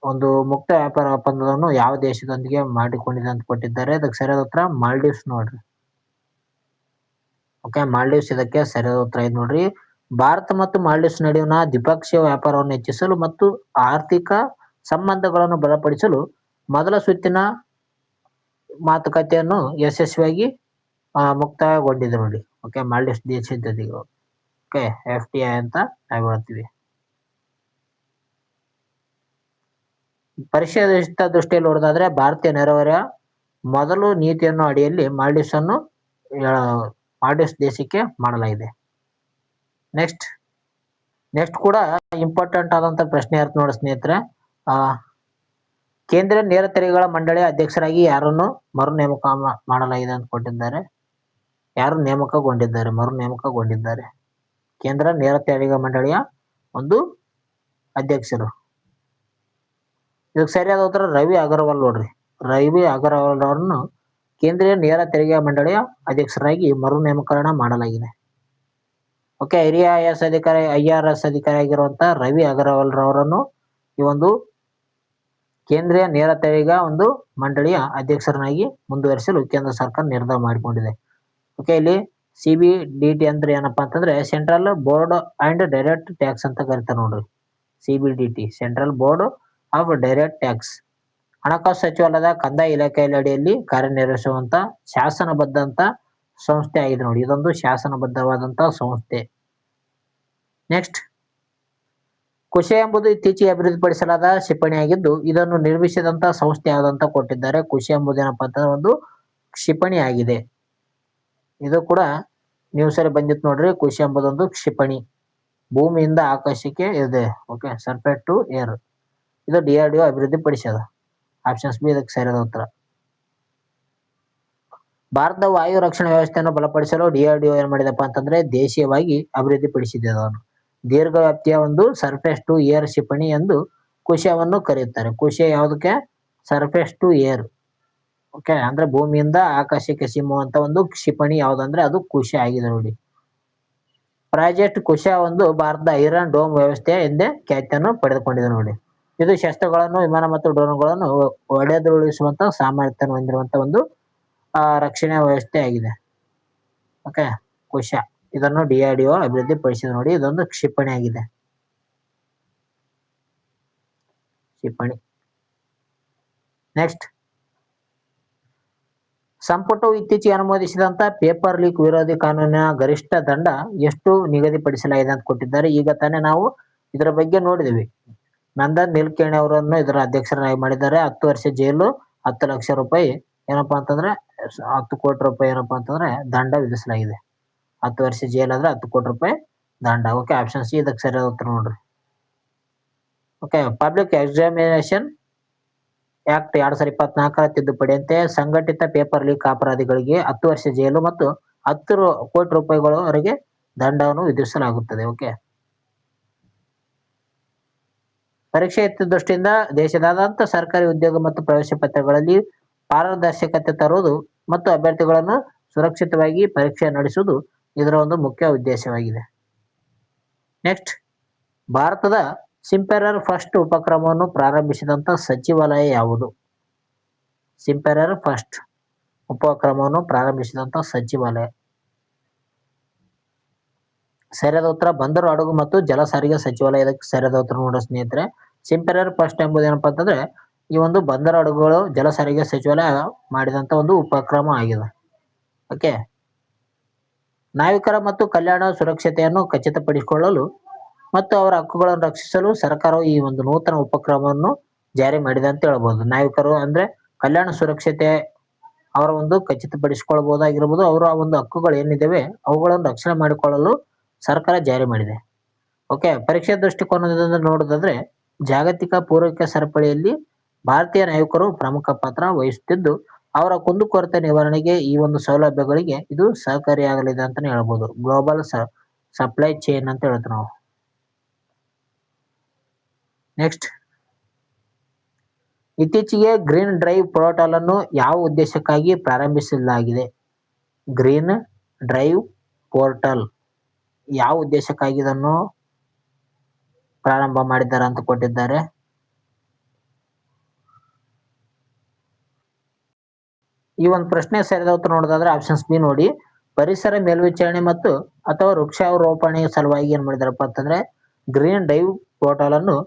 ಒಂದು ಮುಕ್ತ ವ್ಯಾಪಾರ ಒಪ್ಪಂದವನ್ನು ಯಾವ ದೇಶದೊಂದಿಗೆ ಮಾಡಿಕೊಂಡಿದೆ ಅಂತ ಕೊಟ್ಟಿದ್ದಾರೆ. ಅದಕ್ಕೆ ಸರಿಯಾದ ಉತ್ತರ ಮಾಲ್ಡೀವ್ಸ್ ನೋಡ್ರಿ. ಓಕೆ, ಮಾಲ್ಡೀವ್ಸ್ ಇದಕ್ಕೆ ಸರಿಯಾದ ಉತ್ತರ ಇದೆ ನೋಡ್ರಿ. ಭಾರತ ಮತ್ತು ಮಾಲ್ಡೀವ್ಸ್ ನಡುವಿನ ದ್ವಿಪಕ್ಷೀಯ ವ್ಯಾಪಾರವನ್ನು ಹೆಚ್ಚಿಸಲು ಮತ್ತು ಆರ್ಥಿಕ ಸಂಬಂಧಗಳನ್ನು ಬಲಪಡಿಸಲು ಮೊದಲ ಸುತ್ತಿನ ಮಾತುಕತೆಯನ್ನು ಯಶಸ್ವಿಯಾಗಿ ಮುಕ್ತಾಯಗೊಂಡಿದೆ ನೋಡಿ. ಓಕೆ, ಮಾಲ್ಡೀವ್ಸ್ ದೇಶದ ಜೊತೆಗೆ. ಓಕೆ, FTA ಅಂತ ನಾವು ಹೇಳ್ತೀವಿ. ಪರಿಶೀಲಿಸಿದ ದೃಷ್ಟಿಯಲ್ಲಿ ನೋಡೋದಾದ್ರೆ ಭಾರತೀಯ ನೆರೆಹೊರೆಯ ಮೊದಲು ನೀತಿಯನ್ನು ಅಡಿಯಲ್ಲಿ ಮಾಲ್ಡೀವ್ಸ್ ದೇಶಕ್ಕೆ ಮಾಡಲಾಗಿದೆ. ನೆಕ್ಸ್ಟ್ ಕೂಡ ಇಂಪಾರ್ಟೆಂಟ್ ಆದಂತ ಪ್ರಶ್ನೆ ಇರುತ್ತೆ ನೋಡಿ ಸ್ನೇಹಿತರೆ. ಕೇಂದ್ರ ನೇರ ತೆರಿಗೆಗಳ ಮಂಡಳಿಯ ಅಧ್ಯಕ್ಷರಾಗಿ ಯಾರನ್ನು ಮರು ನೇಮಕ ಮಾಡಲಾಗಿದೆ ಅಂತ ಕೊಟ್ಟಿದ್ದಾರೆ. ಯಾರು ಮರು ನೇಮಕಗೊಂಡಿದ್ದಾರೆ ಕೇಂದ್ರ ನೇರ ತೆರಿಗೆ ಮಂಡಳಿಯ ಒಂದು ಅಧ್ಯಕ್ಷರು? ಇದಕ್ಕೆ ಸರಿಯಾದ ಉತ್ತರ ರವಿ ಅಗರ್ವಾಲ್ ನೋಡ್ರಿ. ರವಿ ಅಗರ್ವಾಲ್ ಅವರನ್ನು ಕೇಂದ್ರೀಯ ನೇರ ತೆರಿಗೆ ಮಂಡಳಿಯ ಅಧ್ಯಕ್ಷರಾಗಿ ಮರು ನೇಮಕರಣ ಮಾಡಲಾಗಿದೆ. ಓಕೆ, ಹಿರಿಯ IRS ಅಧಿಕಾರಿ ಆಗಿರುವಂತಹ ರವಿ ಅಗರ್ವಾಲ್ ರವರನ್ನು ಈ ಒಂದು ಕೇಂದ್ರೀಯ ನೇರ ತೆರಿಗೆ ಒಂದು ಮಂಡಳಿಯ ಅಧ್ಯಕ್ಷರನ್ನಾಗಿ ಮುಂದುವರಿಸಲು ಕೇಂದ್ರ ಸರ್ಕಾರ ನಿರ್ಧಾರ ಮಾಡಿಕೊಂಡಿದೆ. ಓಕೆ, ಇಲ್ಲಿ CBDT ಅಂದ್ರೆ ಏನಪ್ಪಾ ಅಂತಂದ್ರೆ central board and direct tax ಅಂತ ಕರಿತಾರೆ ನೋಡ್ರಿ. CBDT central board of direct tax ಹಣಕಾಸು ಸಚಿವಾಲಯದ ಕಂದಾಯ ಇಲಾಖೆಯ ಅಡಿಯಲ್ಲಿ ಕಾರ್ಯನಿರ್ವಹಿಸುವಂತ ಶಾಸನಬದ್ಧಂತ ಸಂಸ್ಥೆ ಆಗಿದೆ ನೋಡಿ. ಇದೊಂದು ಶಾಸನಬದ್ಧವಾದಂತ ಸಂಸ್ಥೆ. ನೆಕ್ಸ್ಟ್, ಕುಶೆ ಎಂಬುದು ಇತ್ತೀಚೆಗೆ ಅಭಿವೃದ್ಧಿಪಡಿಸಲಾದ ಕ್ಷಿಪಣಿಯಾಗಿದ್ದು ಇದನ್ನು ನಿರ್ಮಿಸಿದಂತ ಸಂಸ್ಥೆ ಯಾವ್ದಂತ ಕೊಟ್ಟಿದ್ದಾರೆ. ಕುಶೆ ಎಂಬುದು ಏನಪ್ಪಾ ಅಂತಂದ್ರೆ ಒಂದು ಕ್ಷಿಪಣಿ ಆಗಿದೆ. ಇದು ಕೂಡ ನ್ಯೂಸ್ ಅಲ್ಲಿ ಬಂದಿತ್ತು ನೋಡ್ರಿ. ಕುಶೆ ಎಂಬುದೊಂದು ಕ್ಷಿಪಣಿ, ಭೂಮಿಯಿಂದ ಆಕಾಶಕ್ಕೆ ಇದೆ. Okay, surface to air. ಇದು DRDO ಅಭಿವೃದ್ಧಿ ಪಡಿಸ್ಯದ. ಆಪ್ಷನ್ಸ್ ಬಿ ಇದಕ್ಕೆ ಸರಿಯಾದ ಉತ್ತರ. ಭಾರತದ ವಾಯು ರಕ್ಷಣಾ ವ್ಯವಸ್ಥೆಯನ್ನು ಬಲಪಡಿಸಲು DRDO ಏನ್ ಮಾಡಿದಪ್ಪ ಅಂತಂದ್ರೆ ದೇಶೀಯವಾಗಿ ಅಭಿವೃದ್ಧಿ ಪಡಿಸಿದೆ. ಅದನ್ನು ದೀರ್ಘ ವ್ಯಾಪ್ತಿಯ ಒಂದು ಸರ್ಫೇಸ್ ಟು ಏರ್ ಕ್ಷಿಪಣಿ ಎಂದು ಕುಶವನ್ನು ಕರೆಯುತ್ತಾರೆ. ಕುಶೆ ಯಾವುದಕ್ಕೆ? Surface to air. ಓಕೆ, ಅಂದ್ರೆ ಭೂಮಿಯಿಂದ ಆಕಾಶಕ್ಕೆ ಸಿಮ್ಮುವಂತ ಒಂದು ಕ್ಷಿಪಣಿ ಯಾವ್ದಂದ್ರೆ ಅದು ಕುಶೆ ಆಗಿದೆ ನೋಡಿ. ಪ್ರಾಜೆಕ್ಟ್ ಕುಶ ಒಂದು ಭಾರತದ ಐರನ್ ಡೋಮ್ ವ್ಯವಸ್ಥೆ ಎಂದೇ ಖ್ಯಾತಿಯನ್ನು ಪಡೆದುಕೊಂಡಿದೆ ನೋಡಿ. ಇದು ಶಸ್ತ್ರಗಳನ್ನು, ವಿಮಾನ ಮತ್ತು ಡ್ರೋನ್ಗಳನ್ನು ಹೊಡೆದುರುಳಿಸುವಂತ ಸಾಮರ್ಥ್ಯವನ್ನು ಹೊಂದಿರುವಂತ ಒಂದು ರಕ್ಷಣಾ ವ್ಯವಸ್ಥೆ ಆಗಿದೆ. ಓಕೆ, ಕುಶ ಇದನ್ನು DRDO ಅಭಿವೃದ್ಧಿ ಪಡಿಸಿದೆ ನೋಡಿ. ಇದೊಂದು ಕ್ಷಿಪಣಿ ಆಗಿದೆ. ಕ್ಷಿಪಣಿ. ನೆಕ್ಸ್ಟ್, ಸಂಪುಟವು ಇತ್ತೀಚೆಗೆ ಅನುಮೋದಿಸಿದಂತ ಪೇಪರ್ ಲೀಕ್ ವಿರೋಧಿ ಕಾನೂನಿನ ಗರಿಷ್ಠ ದಂಡ ಎಷ್ಟು ನಿಗದಿಪಡಿಸಲಾಗಿದೆ ಅಂತ ಕೊಟ್ಟಿದ್ದಾರೆ. ಈಗ ತಾನೇ ನಾವು ಇದರ ಬಗ್ಗೆ ನೋಡಿದ್ವಿ. ನಂದನ್ ನೀಲ್ಕೇಣಿ ಅವರನ್ನು ಇದರ ಅಧ್ಯಕ್ಷರಾಗಿ ಮಾಡಿದ್ದಾರೆ. 10 ವರ್ಷ ಜೈಲು, 10 ಲಕ್ಷ ರೂಪಾಯಿ ಏನಪ್ಪಾ ಅಂತಂದ್ರೆ 10 ಕೋಟಿ ರೂಪಾಯಿ ಏನಪ್ಪಾ ಅಂತಂದ್ರೆ ದಂಡ ವಿಧಿಸಲಾಗಿದೆ. 10 ವರ್ಷ ಜೈಲ್ ಆದ್ರೆ 10 ಕೋಟಿ ರೂಪಾಯಿ ದಂಡ. ಓಕೆ, ಆಪ್ಷನ್ ಸಿ ಇದಕ್ಕೆ ಸರಿಯಾದ ಉತ್ತರ ನೋಡ್ರಿ. ಓಕೆ, ಪಬ್ಲಿಕ್ ಎಕ್ಸಾಮಿನೇಷನ್ ಆಕ್ಟ್ 2024 ತಿದ್ದುಪಡಿಯಂತೆ ಸಂಘಟಿತ ಪೇಪರ್ ಲೀಕ್ ಅಪರಾಧಿಗಳಿಗೆ 10 ವರ್ಷ ಜೈಲು ಮತ್ತು 10 ಕೋಟಿ ರೂಪಾಯಿಗಳವರೆಗೆ ದಂಡವನ್ನು ವಿಧಿಸಲಾಗುತ್ತದೆ. ಓಕೆ, ಪರೀಕ್ಷೆ ದೃಷ್ಟಿಯಿಂದ ದೇಶದಾದ್ಯಂತ ಸರ್ಕಾರಿ ಉದ್ಯೋಗ ಮತ್ತು ಪ್ರವೇಶ ಪತ್ರಗಳಲ್ಲಿ ಪಾರದರ್ಶಕತೆ ತರುವುದು ಮತ್ತು ಅಭ್ಯರ್ಥಿಗಳನ್ನು ಸುರಕ್ಷಿತವಾಗಿ ಪರೀಕ್ಷೆ ನಡೆಸುವುದು ಇದರ ಒಂದು ಮುಖ್ಯ ಉದ್ದೇಶವಾಗಿದೆ. ನೆಕ್ಸ್ಟ್, ಭಾರತದ ಸಿಂಪೆರರ್ ಫಸ್ಟ್ ಉಪಕ್ರಮವನ್ನು ಪ್ರಾರಂಭಿಸಿದಂತ ಸಚಿವಾಲಯ ಯಾವುದು? ಸಿಂಪೆರರ್ ಫಸ್ಟ್ ಉಪಕ್ರಮವನ್ನು ಪ್ರಾರಂಭಿಸಿದಂತ ಸಚಿವಾಲಯ. ಸರಿಯಾದ ಉತ್ತರ ಬಂದರು, ಹಡಗು ಮತ್ತು ಜಲ ಸಾರಿಗೆ ಸಚಿವಾಲಯ. ಇದಕ್ಕೆ ಸರಿಯಾದ ಉತ್ತರ ನೋಡೋ ಸ್ನೇಹಿತರೆ. ಸಿಂಪೆರರ್ ಫಸ್ಟ್ ಎಂಬುದು ಏನಪ್ಪಾ ಅಂತಂದ್ರೆ ಈ ಒಂದು ಬಂದರು ಹಡಗುಗಳು ಜಲ ಸಾರಿಗೆ ಸಚಿವಾಲಯ ಮಾಡಿದಂತ ಒಂದು ಉಪಕ್ರಮ ಆಗಿದೆ. ಓಕೆ, ನಾವಿಕರ ಮತ್ತು ಕಲ್ಯಾಣ ಸುರಕ್ಷತೆಯನ್ನು ಖಚಿತಪಡಿಸಿಕೊಳ್ಳಲು ಮತ್ತು ಅವರ ಹಕ್ಕುಗಳನ್ನು ರಕ್ಷಿಸಲು ಸರ್ಕಾರವು ಈ ಒಂದು ನೂತನ ಉಪಕ್ರಮವನ್ನು ಜಾರಿ ಮಾಡಿದೆ ಅಂತ ಹೇಳ್ಬೋದು. ನಾವಿಕರು ಅಂದ್ರೆ ಕಲ್ಯಾಣ ಸುರಕ್ಷತೆ ಅವರ ಒಂದು ಖಚಿತಪಡಿಸಿಕೊಳ್ಳಬಹುದಾಗಿರ್ಬೋದು. ಅವರ ಒಂದು ಹಕ್ಕುಗಳು ಏನಿದ್ದಾವೆ ಅವುಗಳನ್ನು ರಕ್ಷಣೆ ಮಾಡಿಕೊಳ್ಳಲು ಸರ್ಕಾರ ಜಾರಿ ಮಾಡಿದೆ. ಓಕೆ, ಪರೀಕ್ಷೆ ದೃಷ್ಟಿಕೋನದಿಂದ ನೋಡೋದಾದ್ರೆ ಜಾಗತಿಕ ಪೂರೈಕೆ ಸರಪಳಿಯಲ್ಲಿ ಭಾರತೀಯ ನಾವಿಕರು ಪ್ರಮುಖ ಪಾತ್ರ ವಹಿಸುತ್ತಿದ್ದು ಅವರ ಕುಂದುಕೊರತೆ ನಿವಾರಣೆಗೆ ಈ ಒಂದು ಸೌಲಭ್ಯಗಳಿಗೆ ಇದು ಸಹಕಾರಿಯಾಗಲಿದೆ ಅಂತಾನೆ ಹೇಳ್ಬೋದು. ಗ್ಲೋಬಲ್ ಸಪ್ಲೈ ಚೈನ್ ಅಂತ ಹೇಳ್ತೀವಿ ನಾವು. ನೆಕ್ಸ್ಟ್, ಇತ್ತೀಚೆಗೆ ಗ್ರೀನ್ ಡ್ರೈವ್ ಪೋರ್ಟಲ್ ಅನ್ನು ಯಾವ ಉದ್ದೇಶಕ್ಕಾಗಿ ಪ್ರಾರಂಭಿಸಲಾಗಿದೆ? ಗ್ರೀನ್ ಡ್ರೈವ್ ಪೋರ್ಟಲ್ ಯಾವ ಉದ್ದೇಶಕ್ಕಾಗಿ ಇದನ್ನು ಪ್ರಾರಂಭ ಮಾಡಿದ್ದಾರೆ ಅಂತ ಕೊಟ್ಟಿದ್ದಾರೆ. ಈ ಒಂದು ಪ್ರಶ್ನೆ ಸರಿಯಾದ ಉತ್ತರ ನೋಡೋದಾದ್ರೆ ಆಪ್ಷನ್ಸ್ ಬಿ ನೋಡಿ. ಪರಿಸರ ಮೇಲ್ವಿಚಾರಣೆ ಮತ್ತು ಅಥವಾ ವೃಕ್ಷಾರೋಪಣೆ ಸಲುವಾಗಿ ಏನ್ ಮಾಡಿದಾರಪ್ಪ ಅಂತಂದ್ರೆ ಗ್ರೀನ್ ಡ್ರೈವ್ ಪೋರ್ಟಲ್ ಅನ್ನು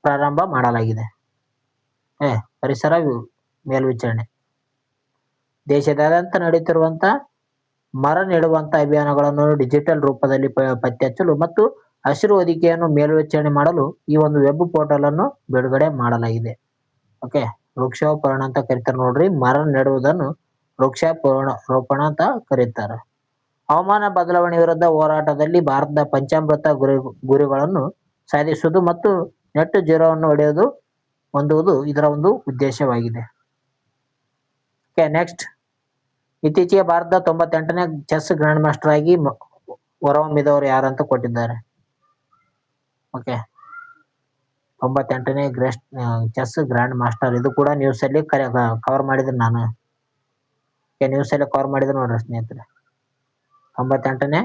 ಪ್ರಾರಂಭ ಮಾಡಲಾಗಿದೆ. ಪರಿಸರ ಮೇಲ್ವಿಚಾರಣೆ ದೇಶದಾದ್ಯಂತ ನಡೆಯುತ್ತಿರುವಂತ ಮರ ನೆಡುವಂತ ಅಭಿಯಾನಗಳನ್ನು ಡಿಜಿಟಲ್ ರೂಪದಲ್ಲಿ ಪತ್ತೆ ಹಚ್ಚಲು ಮತ್ತು ಹಸಿರು ಹೊದಿಕೆಯನ್ನು ಮೇಲ್ವಿಚಾರಣೆ ಮಾಡಲು ಈ ಒಂದು ವೆಬ್ ಪೋರ್ಟಲ್ ಅನ್ನು ಬಿಡುಗಡೆ ಮಾಡಲಾಗಿದೆ. ಓಕೆ, ವೃಕ್ಷಾರೋಪಣ ಅಂತ ಕರೀತಾರೆ ನೋಡ್ರಿ. ಮರ ನೆಡುವುದನ್ನು ವೃಕ್ಷಾರೋಪಣ ಅಂತ ಕರೀತಾರೆ. ಹವಾಮಾನ ಬದಲಾವಣೆ ವಿರುದ್ಧ ಹೋರಾಟದಲ್ಲಿ ಭಾರತದ ಪಂಚಾಮೃತ ಗುರಿಗಳನ್ನು ಸಾಧಿಸುವುದು ಮತ್ತು ನೆಟ್ ಜೀರೋವನ್ನು ಹೊಂದುವುದು ಇದರ ಒಂದು ಉದ್ದೇಶವಾಗಿದೆ. ಓಕೆ, ನೆಕ್ಸ್ಟ್, ಇತ್ತೀಚೆಗೆ ಭಾರತದ 98ನೇ ಚೆಸ್ ಗ್ರ್ಯಾಂಡ್ ಮಾಸ್ಟರ್ ಆಗಿ ಹೊರಹೊಮ್ಮಿದವರು ಯಾರಂತ ಕೊಟ್ಟಿದ್ದಾರೆ. ಓಕೆ, 98ನೇ ಚೆಸ್ ಗ್ರ್ಯಾಂಡ್ ಮಾಸ್ಟರ್. ಇದು ಕೂಡ ನ್ಯೂಸ್ ಅಲ್ಲಿ ಕವರ್ ಮಾಡಿದ್ರೆ ನಾನು. ನ್ಯೂಸ್ ಅಲ್ಲಿ ಕವರ್ ಮಾಡಿದ್ರೆ ನೋಡ್ರಿ ಸ್ನೇಹಿತರೆ. 98ನೇ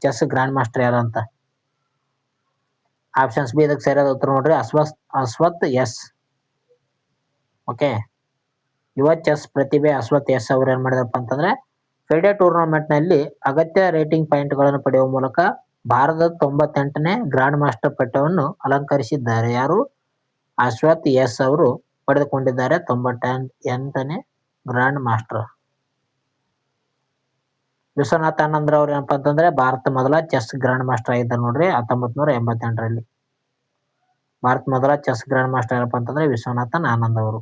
ಚೆಸ್ ಗ್ರ್ಯಾಂಡ್ ಮಾಸ್ಟರ್ ಯಾರು ಅಂತ. ಆಪ್ಷನ್ಸ್ ಬಿ ಇದಕ್ಕೆ ಸರಿಯಾದ ಉತ್ತರ ನೋಡ್ರಿ. ಅಶ್ವಥ್ ಎಸ್. ಓಕೆ. ಯುವ ಚೆಸ್ ಪ್ರತಿಭೆ ಅಶ್ವಥ್ ಎಸ್ ಅವರು ಏನ್ ಮಾಡಿದಾರಪ್ಪ ಅಂತಂದ್ರೆ ಫೆಡೆ ಟೂರ್ನಮೆಂಟ್ ನಲ್ಲಿ ಅಗತ್ಯ ರೇಟಿಂಗ್ ಪಾಯಿಂಟ್ಗಳನ್ನು ಪಡೆಯುವ ಮೂಲಕ ಭಾರತದ 98ನೇ ಗ್ರಾಂಡ್ ಮಾಸ್ಟರ್ ಪಟ್ಟವನ್ನು ಅಲಂಕರಿಸಿದ್ದಾರೆ. ಯಾರು? ಅಶ್ವಥ್ ಎಸ್ ಅವರು ಪಡೆದುಕೊಂಡಿದ್ದಾರೆ 98ನೇ ಗ್ರಾಂಡ್ ಮಾಸ್ಟರ್. ವಿಶ್ವನಾಥ್ ಆನಂದ್ ಅವ್ರು ಏನಪ್ಪಾ ಅಂತಂದ್ರೆ ಭಾರತ ಮೊದಲ ಚೆಸ್ ಗ್ರಾಂಡ್ ಮಾಸ್ಟರ್ ಆಗಿದ್ದಾರೆ ನೋಡ್ರಿ 1988ರಲ್ಲಿ. ಭಾರತ ಮೊದಲ ಚೆಸ್ ಗ್ರಾಂಡ್ ಮಾಸ್ಟರ್ ಏನಪ್ಪಾ ಅಂತಂದ್ರೆ ವಿಶ್ವನಾಥನ್ ಆನಂದ್ ಅವರು.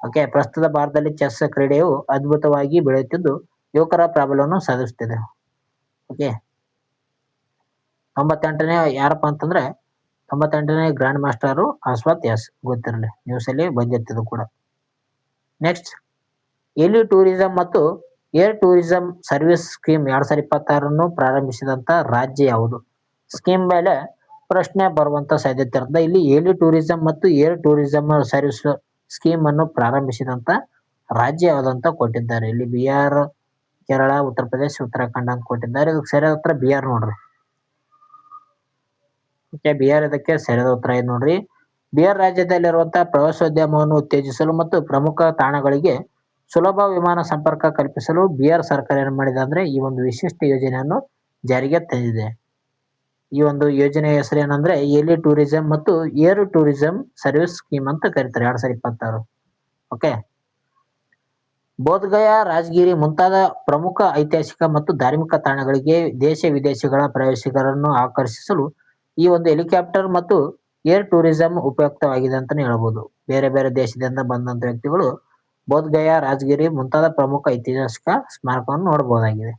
ಓಕೆ. ಪ್ರಸ್ತುತ ಭಾರತದಲ್ಲಿ ಚೆಸ್ ಕ್ರೀಡೆಯು ಅದ್ಭುತವಾಗಿ ಬೆಳೆಯುತ್ತಿದ್ದು ಯುವಕರ ಪ್ರಾಬಲ್ಯವನ್ನು ಸಾಧಿಸುತ್ತಿದೆ. ಓಕೆ. 98ನೇ ಯಾರಪ್ಪ ಅಂತಂದ್ರೆ 98ನೇ ಗ್ರಾಂಡ್ ಮಾಸ್ಟರ್ ಅಶ್ವಥ್ ಎಸ್. ಗೊತ್ತಿರಲಿ, ನ್ಯೂಸ್ ಅಲ್ಲಿ ಬಂದಿರ್ತಿದ್ದು ಕೂಡ. ನೆಕ್ಸ್ಟ್, ಎಲಿ ಟೂರಿಸಂ ಮತ್ತು ಏರ್ ಟೂರಿಸಂ ಸರ್ವಿಸ್ ಸ್ಕೀಮ್ 2026 ಪ್ರಾರಂಭಿಸಿದಂತ ರಾಜ್ಯ ಯಾವುದು? ಸ್ಕೀಮ್ ಮೇಲೆ ಪ್ರಶ್ನೆ ಬರುವಂತ ಸಾಧ್ಯತೆ ಇರ್ತದೆ. ಇಲ್ಲಿ ಎಲಿ ಟೂರಿಸಂ ಮತ್ತು ಏರ್ ಟೂರಿಸಂ ಸರ್ವಿಸ್ ಸ್ಕೀಮ್ ಅನ್ನು ಪ್ರಾರಂಭಿಸಿದಂತ ರಾಜ್ಯ ಯಾವ್ದಂತ ಕೊಟ್ಟಿದ್ದಾರೆ. ಇಲ್ಲಿ ಬಿಹಾರ್, ಕೇರಳ, ಉತ್ತರ ಪ್ರದೇಶ, ಉತ್ತರಾಖಂಡ ಅಂತ ಕೊಟ್ಟಿದ್ದಾರೆ. ಇದಕ್ಕೆ ಸರಿಯಾದ ಉತ್ತರ ಬಿಹಾರ್ ನೋಡ್ರಿ. ಓಕೆ. ಬಿಹಾರ್ ಇದಕ್ಕೆ ಸರಿಯಾದ ಉತ್ತರ ಇದೆ ನೋಡ್ರಿ. ಬಿಹಾರ್ ರಾಜ್ಯದಲ್ಲಿರುವಂತಹ ಪ್ರವಾಸೋದ್ಯಮವನ್ನು ಉತ್ತೇಜಿಸಲು ಮತ್ತು ಪ್ರಮುಖ ತಾಣಗಳಿಗೆ ಸುಲಭ ವಿಮಾನ ಸಂಪರ್ಕ ಕಲ್ಪಿಸಲು ಬಿಹಾರ್ ಸರ್ಕಾರ ಏನ್ ಮಾಡಿದೆ ಅಂದ್ರೆ ಈ ಒಂದು ವಿಶಿಷ್ಟ ಯೋಜನೆಯನ್ನು ಜಾರಿಗೆ ತಂದಿದೆ. ಈ ಒಂದು ಯೋಜನೆಯ ಹೆಸರು ಏನಂದ್ರೆ ಎಲಿ ಟೂರಿಸಂ ಮತ್ತು ಏರ್ ಟೂರಿಸಂ ಸರ್ವಿಸ್ ಸ್ಕೀಮ್ ಅಂತ ಕರೀತಾರೆ 2026. ಓಕೆ. ಬೋಧ್ಗಯಾ, ರಾಜಗಿರಿ ಮುಂತಾದ ಪ್ರಮುಖ ಐತಿಹಾಸಿಕ ಮತ್ತು ಧಾರ್ಮಿಕ ತಾಣಗಳಿಗೆ ದೇಶ ವಿದೇಶಗಳ ಪ್ರವಾಸಿಗರನ್ನು ಆಕರ್ಷಿಸಲು ಈ ಒಂದು ಹೆಲಿಕಾಪ್ಟರ್ ಮತ್ತು ಏರ್ ಟೂರಿಸಂ ಉಪಯುಕ್ತವಾಗಿದೆ ಅಂತಾನೆ ಹೇಳ್ಬೋದು. ಬೇರೆ ಬೇರೆ ದೇಶದಿಂದ ಬಂದಂತ ವ್ಯಕ್ತಿಗಳು ಬೋಧ್ಗಯಾ, ರಾಜಗಿರಿ ಮುಂತಾದ ಪ್ರಮುಖ ಐತಿಹಾಸಿಕ ಸ್ಮಾರಕವನ್ನು ನೋಡಬಹುದಾಗಿದೆ.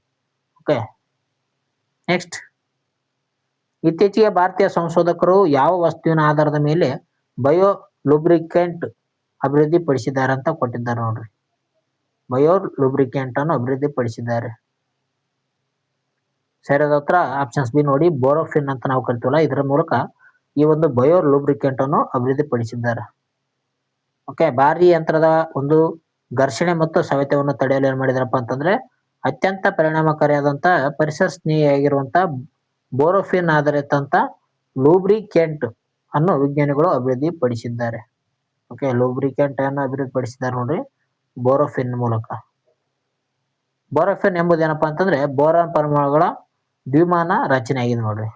ಓಕೆ. ನೆಕ್ಸ್ಟ್, ಇತ್ತೀಚೆಗೆ ಭಾರತೀಯ ಸಂಶೋಧಕರು ಯಾವ ವಸ್ತುವಿನ ಆಧಾರದ ಮೇಲೆ ಬಯೋ ಲೂಬ್ರಿಕೆಂಟ್ ಅಭಿವೃದ್ಧಿ ಪಡಿಸಿದ್ದಾರೆ ಅಂತ ಕೊಟ್ಟಿದ್ದಾರೆ ನೋಡ್ರಿ. ಬಯೋ ಲೂಬ್ರಿಕೆಂಟ್ ಅನ್ನು ಅಭಿವೃದ್ಧಿ ಪಡಿಸಿದ್ದಾರೆ. ಸರಿಯಾದ ಉತ್ತರ ಆಪ್ಷನ್ಸ್ ಬಿ ನೋಡಿ, ಬೋರೋಫಿನ್ ಅಂತ ನಾವು ಕರಿತೀವಲ್ಲ, ಇದರ ಮೂಲಕ ಈ ಒಂದು ಬಯೋ ಲೂಬ್ರಿಕೆಂಟ್ ಅನ್ನು ಅಭಿವೃದ್ಧಿ ಪಡಿಸಿದ್ದಾರೆ. ಓಕೆ. ಭಾರಿ ಯಂತ್ರದ ಒಂದು ಘರ್ಷಣೆ ಮತ್ತು ಸವೆತವನ್ನು ತಡೆಯಲು ಏನ್ ಮಾಡಿದಾರಪ್ಪ ಅಂತಂದ್ರೆ ಅತ್ಯಂತ ಪರಿಣಾಮಕಾರಿಯಾದಂತ ಪರಿಸರ ಸ್ನೇಹಿಯಾಗಿರುವಂತ ಬೋರೋಫಿನ್ ಆಧಾರಿತಂತ ಲೂಬ್ರಿಕೆಂಟ್ ಅನ್ನು ವಿಜ್ಞಾನಿಗಳು ಅಭಿವೃದ್ಧಿ ಪಡಿಸಿದ್ದಾರೆ. ಓಕೆ. ಲೂಬ್ರಿಕೆಂಟ್ ಅನ್ನು ಅಭಿವೃದ್ಧಿ ಪಡಿಸಿದ್ದಾರೆ ನೋಡ್ರಿ ಬೋರೋಫಿನ್ ಮೂಲಕ. ಬೋರೋಫಿನ್ ಎಂಬುದೇನಪ್ಪಾ ಅಂತಂದ್ರೆ ಬೋರಾನ್ ಪರಮಾಣುಗಳ ದ್ವಿಮಾನ ರಚನೆ ಆಗಿದೆ ನೋಡ್ರಿ.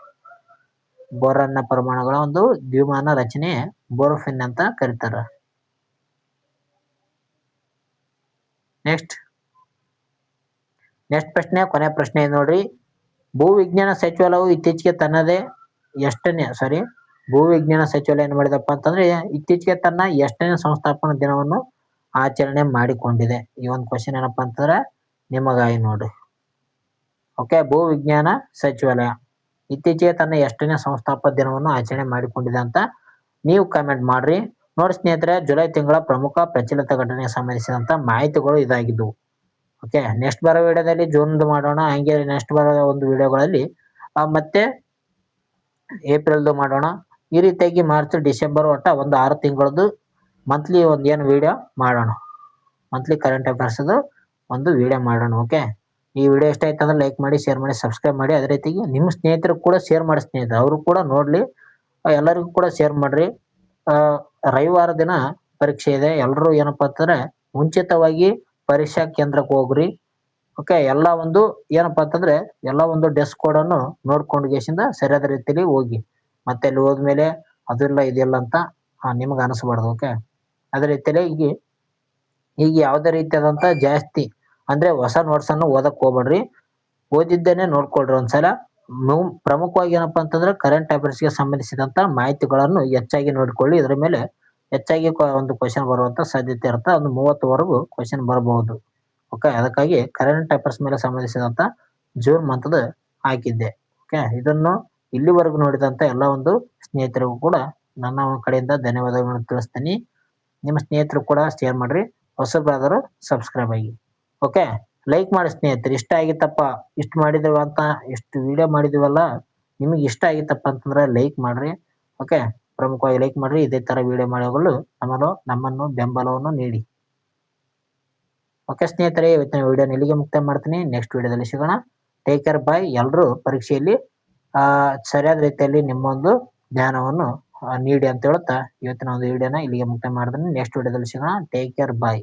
ಬೋರಾನ್ನ ಪರಮಾಣುಗಳ ಒಂದು ದ್ವಿಮಾನ ರಚನೆ ಬೋರೋಫಿನ್ ಅಂತ ಕರೀತಾರ. ನೆಕ್ಸ್ಟ್ ಪ್ರಶ್ನೆ, ಕೊನೆ ಪ್ರಶ್ನೆ ಇದೆ ನೋಡ್ರಿ. ಭೂವಿಜ್ಞಾನ ಸಚಿವಾಲಯವು ಇತ್ತೀಚೆಗೆ ಭೂವಿಜ್ಞಾನ ಸಚಿವಾಲಯ ಏನ್ ಮಾಡಿದಪ್ಪ ಅಂತಂದ್ರೆ ಇತ್ತೀಚೆಗೆ ತನ್ನ ಎಷ್ಟನೇ ಸಂಸ್ಥಾಪನಾ ದಿನವನ್ನು ಆಚರಣೆ ಮಾಡಿಕೊಂಡಿದೆ? ಈ ಒಂದು ಕ್ವಶನ್ ಏನಪ್ಪಾ ಅಂತಂದ್ರೆ ನಿಮಗಾಗಿ ನೋಡ್ರಿ. ಓಕೆ. ಭೂವಿಜ್ಞಾನ ಸಚಿವಾಲಯ ಇತ್ತೀಚೆಗೆ ತನ್ನ ಎಷ್ಟನೇ ಸಂಸ್ಥಾಪನಾ ದಿನವನ್ನು ಆಚರಣೆ ಮಾಡಿಕೊಂಡಿದೆ ಅಂತ ನೀವು ಕಮೆಂಟ್ ಮಾಡ್ರಿ. ನೋಡಿ ಸ್ನೇಹಿತರೆ, ಜುಲೈ ತಿಂಗಳ ಪ್ರಮುಖ ಪ್ರಚಲಿತ ಘಟನೆಗೆ ಸಂಬಂಧಿಸಿದಂತ ಮಾಹಿತಿಗಳು ಇದಾಗಿದ್ದವು. ಓಕೆ. ನೆಕ್ಸ್ಟ್ ಬರೋ ವಿಡಿಯೋದಲ್ಲಿ ಜೂನ್ ಮಾಡೋಣ. ಹಂಗೆ ನೆಕ್ಸ್ಟ್ ಬರೋ ಒಂದು ವಿಡಿಯೋಗಳಲ್ಲಿ ಮತ್ತೆ ಏಪ್ರಿಲ್ದು ಮಾಡೋಣ. ಈ ರೀತಿಯಾಗಿ ಮಾರ್ಚ್, ಡಿಸೆಂಬರ್ ಒಟ್ಟ ಒಂದು 6 ತಿಂಗಳದ್ದು ಮಂತ್ಲಿ ಒಂದು ಏನು ವಿಡಿಯೋ ಮಾಡೋಣ. ಮಂತ್ಲಿ ಕರೆಂಟ್ ಅಫೇರ್ಸ್ ಒಂದು ವಿಡಿಯೋ ಮಾಡೋಣ. ಓಕೆ. ಈ ವಿಡಿಯೋ ಇಷ್ಟ ಆಯ್ತು ಅಂದ್ರೆ ಲೈಕ್ ಮಾಡಿ, ಶೇರ್ ಮಾಡಿ, ಸಬ್ಸ್ಕ್ರೈಬ್ ಮಾಡಿ. ಅದೇ ರೀತಿಗೆ ನಿಮ್ಮ ಸ್ನೇಹಿತರು ಕೂಡ ಶೇರ್ ಮಾಡಿ ಸ್ನೇಹಿತರು, ಅವರು ಕೂಡ ನೋಡ್ಲಿ. ಎಲ್ಲರಿಗೂ ಕೂಡ ಶೇರ್ ಮಾಡ್ರಿ. ರವಿವಾರ ದಿನ ಪರೀಕ್ಷೆ ಇದೆ. ಎಲ್ಲರೂ ಏನಪ್ಪಾ ಅಂತಂದ್ರೆ ಮುಂಚಿತವಾಗಿ ಪರೀಕ್ಷಾ ಕೇಂದ್ರಕ್ಕೆ ಹೋಗ್ರಿ. ಓಕೆ. ಎಲ್ಲ ಒಂದು ಏನಪ್ಪಾ ಅಂತಂದ್ರೆ ಎಲ್ಲ ಒಂದು ಡ್ರೆಸ್ ಕೋಡ್ ಅನ್ನು ನೋಡ್ಕೊಂಡು ಗೆಸಿಂದ ಸರಿಯಾದ ರೀತಿಯಲ್ಲಿ ಹೋಗಿ. ಮತ್ತೆ ಅಲ್ಲಿ ಹೋದ್ಮೇಲೆ ಅದಿಲ್ಲ ಇದಿಲ್ಲ ಅಂತ ನಿಮ್ಗೆ ಅನಿಸ್ಬಾರ್ದು. ಓಕೆ. ಅದೇ ರೀತಿಯಲ್ಲಿ ಈಗ ಯಾವುದೇ ರೀತಿಯಾದಂತ ಜಾಸ್ತಿ ಅಂದ್ರೆ ಹೊಸ ನೋಟ್ಸ್ ಅನ್ನು ಓದಕ್ ಹೋಗ್ಬೇಡ್ರಿ. ಓದಿದ್ದೇನೆ ನೋಡ್ಕೊಳ್ರಿ ಒಂದ್ಸಲ. ಪ್ರಮುಖವಾಗಿ ಏನಪ್ಪಾ ಅಂತಂದ್ರೆ ಕರೆಂಟ್ ಅಫೇರ್ಸ್ ಗೆ ಸಂಬಂಧಿಸಿದಂತ ಮಾಹಿತಿಗಳನ್ನು ಹೆಚ್ಚಾಗಿ ನೋಡ್ಕೊಳ್ಳಿ. ಇದರ ಮೇಲೆ ಹೆಚ್ಚಾಗಿ ಒಂದು ಕ್ವಶನ್ ಬರುವಂತ ಸಾಧ್ಯತೆ ಇರುತ್ತೆ. ಒಂದು 30ವರೆಗೂ ಕ್ವಶನ್ ಬರಬಹುದು. ಓಕೆ. ಅದಕ್ಕಾಗಿ ಕರೆಂಟ್ ಅಫೇರ್ಸ್ ಮೇಲೆ ಸಂಬಂಧಿಸಿದಂತ ಜೂನ್ ಮಂತ್ದ ಹಾಕಿದ್ದೆ. ಓಕೆ. ಇದನ್ನು ಇಲ್ಲಿವರೆಗೂ ನೋಡಿದಂತ ಎಲ್ಲ ಒಂದು ಸ್ನೇಹಿತರಿಗೂ ಕೂಡ ನನ್ನ ಕಡೆಯಿಂದ ಧನ್ಯವಾದಗಳನ್ನು ತಿಳಿಸ್ತೀನಿ. ನಿಮ್ಮ ಸ್ನೇಹಿತರು ಕೂಡ ಶೇರ್ ಮಾಡ್ರಿ. ಹೊಸಬರಾದರೂ ಸಬ್ಸ್ಕ್ರೈಬ್ ಆಗಿ. ಓಕೆ. ಲೈಕ್ ಮಾಡಿ ಸ್ನೇಹಿತರು. ಇಷ್ಟ ಆಗಿತ್ತಪ್ಪ, ಇಷ್ಟು ವಿಡಿಯೋ ಮಾಡಿದೀವಲ್ಲ, ನಿಮಗೆ ಇಷ್ಟ ಆಗಿತ್ತಪ್ಪ ಅಂತಂದ್ರೆ ಲೈಕ್ ಮಾಡ್ರಿ. ಓಕೆ. ಪ್ರಮುಖವಾಗಿ ಲೈಕ್ ಮಾಡ್ರಿ. ಇದೇ ತರ ವಿಡಿಯೋ ಮಾಡೋಗಳು ನಮ್ಮನ್ನು ಬೆಂಬಲವನ್ನು ನೀಡಿ. ಓಕೆ ಸ್ನೇಹಿತರೆ, ಇವತ್ತಿನ ವಿಡಿಯೋನ ಇಲ್ಲಿಗೆ ಮುಕ್ತಾಯ ಮಾಡ್ತೀನಿ. ನೆಕ್ಸ್ಟ್ ವಿಡಿಯೋದಲ್ಲಿ ಸಿಗೋಣ. ಟೇಕ್ ಕೇರ್, ಬಾಯ್. ಎಲ್ಲರೂ ಪರೀಕ್ಷೆಯಲ್ಲಿ ಸರಿಯಾದ ರೀತಿಯಲ್ಲಿ ನಿಮ್ಮೊಂದು ಜ್ಞಾನವನ್ನು ನೀಡಿ ಅಂತ ಹೇಳುತ್ತಾ ಇವತ್ತಿನ ಒಂದು ವಿಡಿಯೋನ ಇಲ್ಲಿಗೆ ಮುಕ್ತಾಯ ಮಾಡಿದ್ರೆ ನೆಕ್ಸ್ಟ್ ವಿಡಿಯೋದಲ್ಲಿ ಸಿಗೋಣ. ಟೇಕ್ ಕೇರ್ ಬಾಯ್.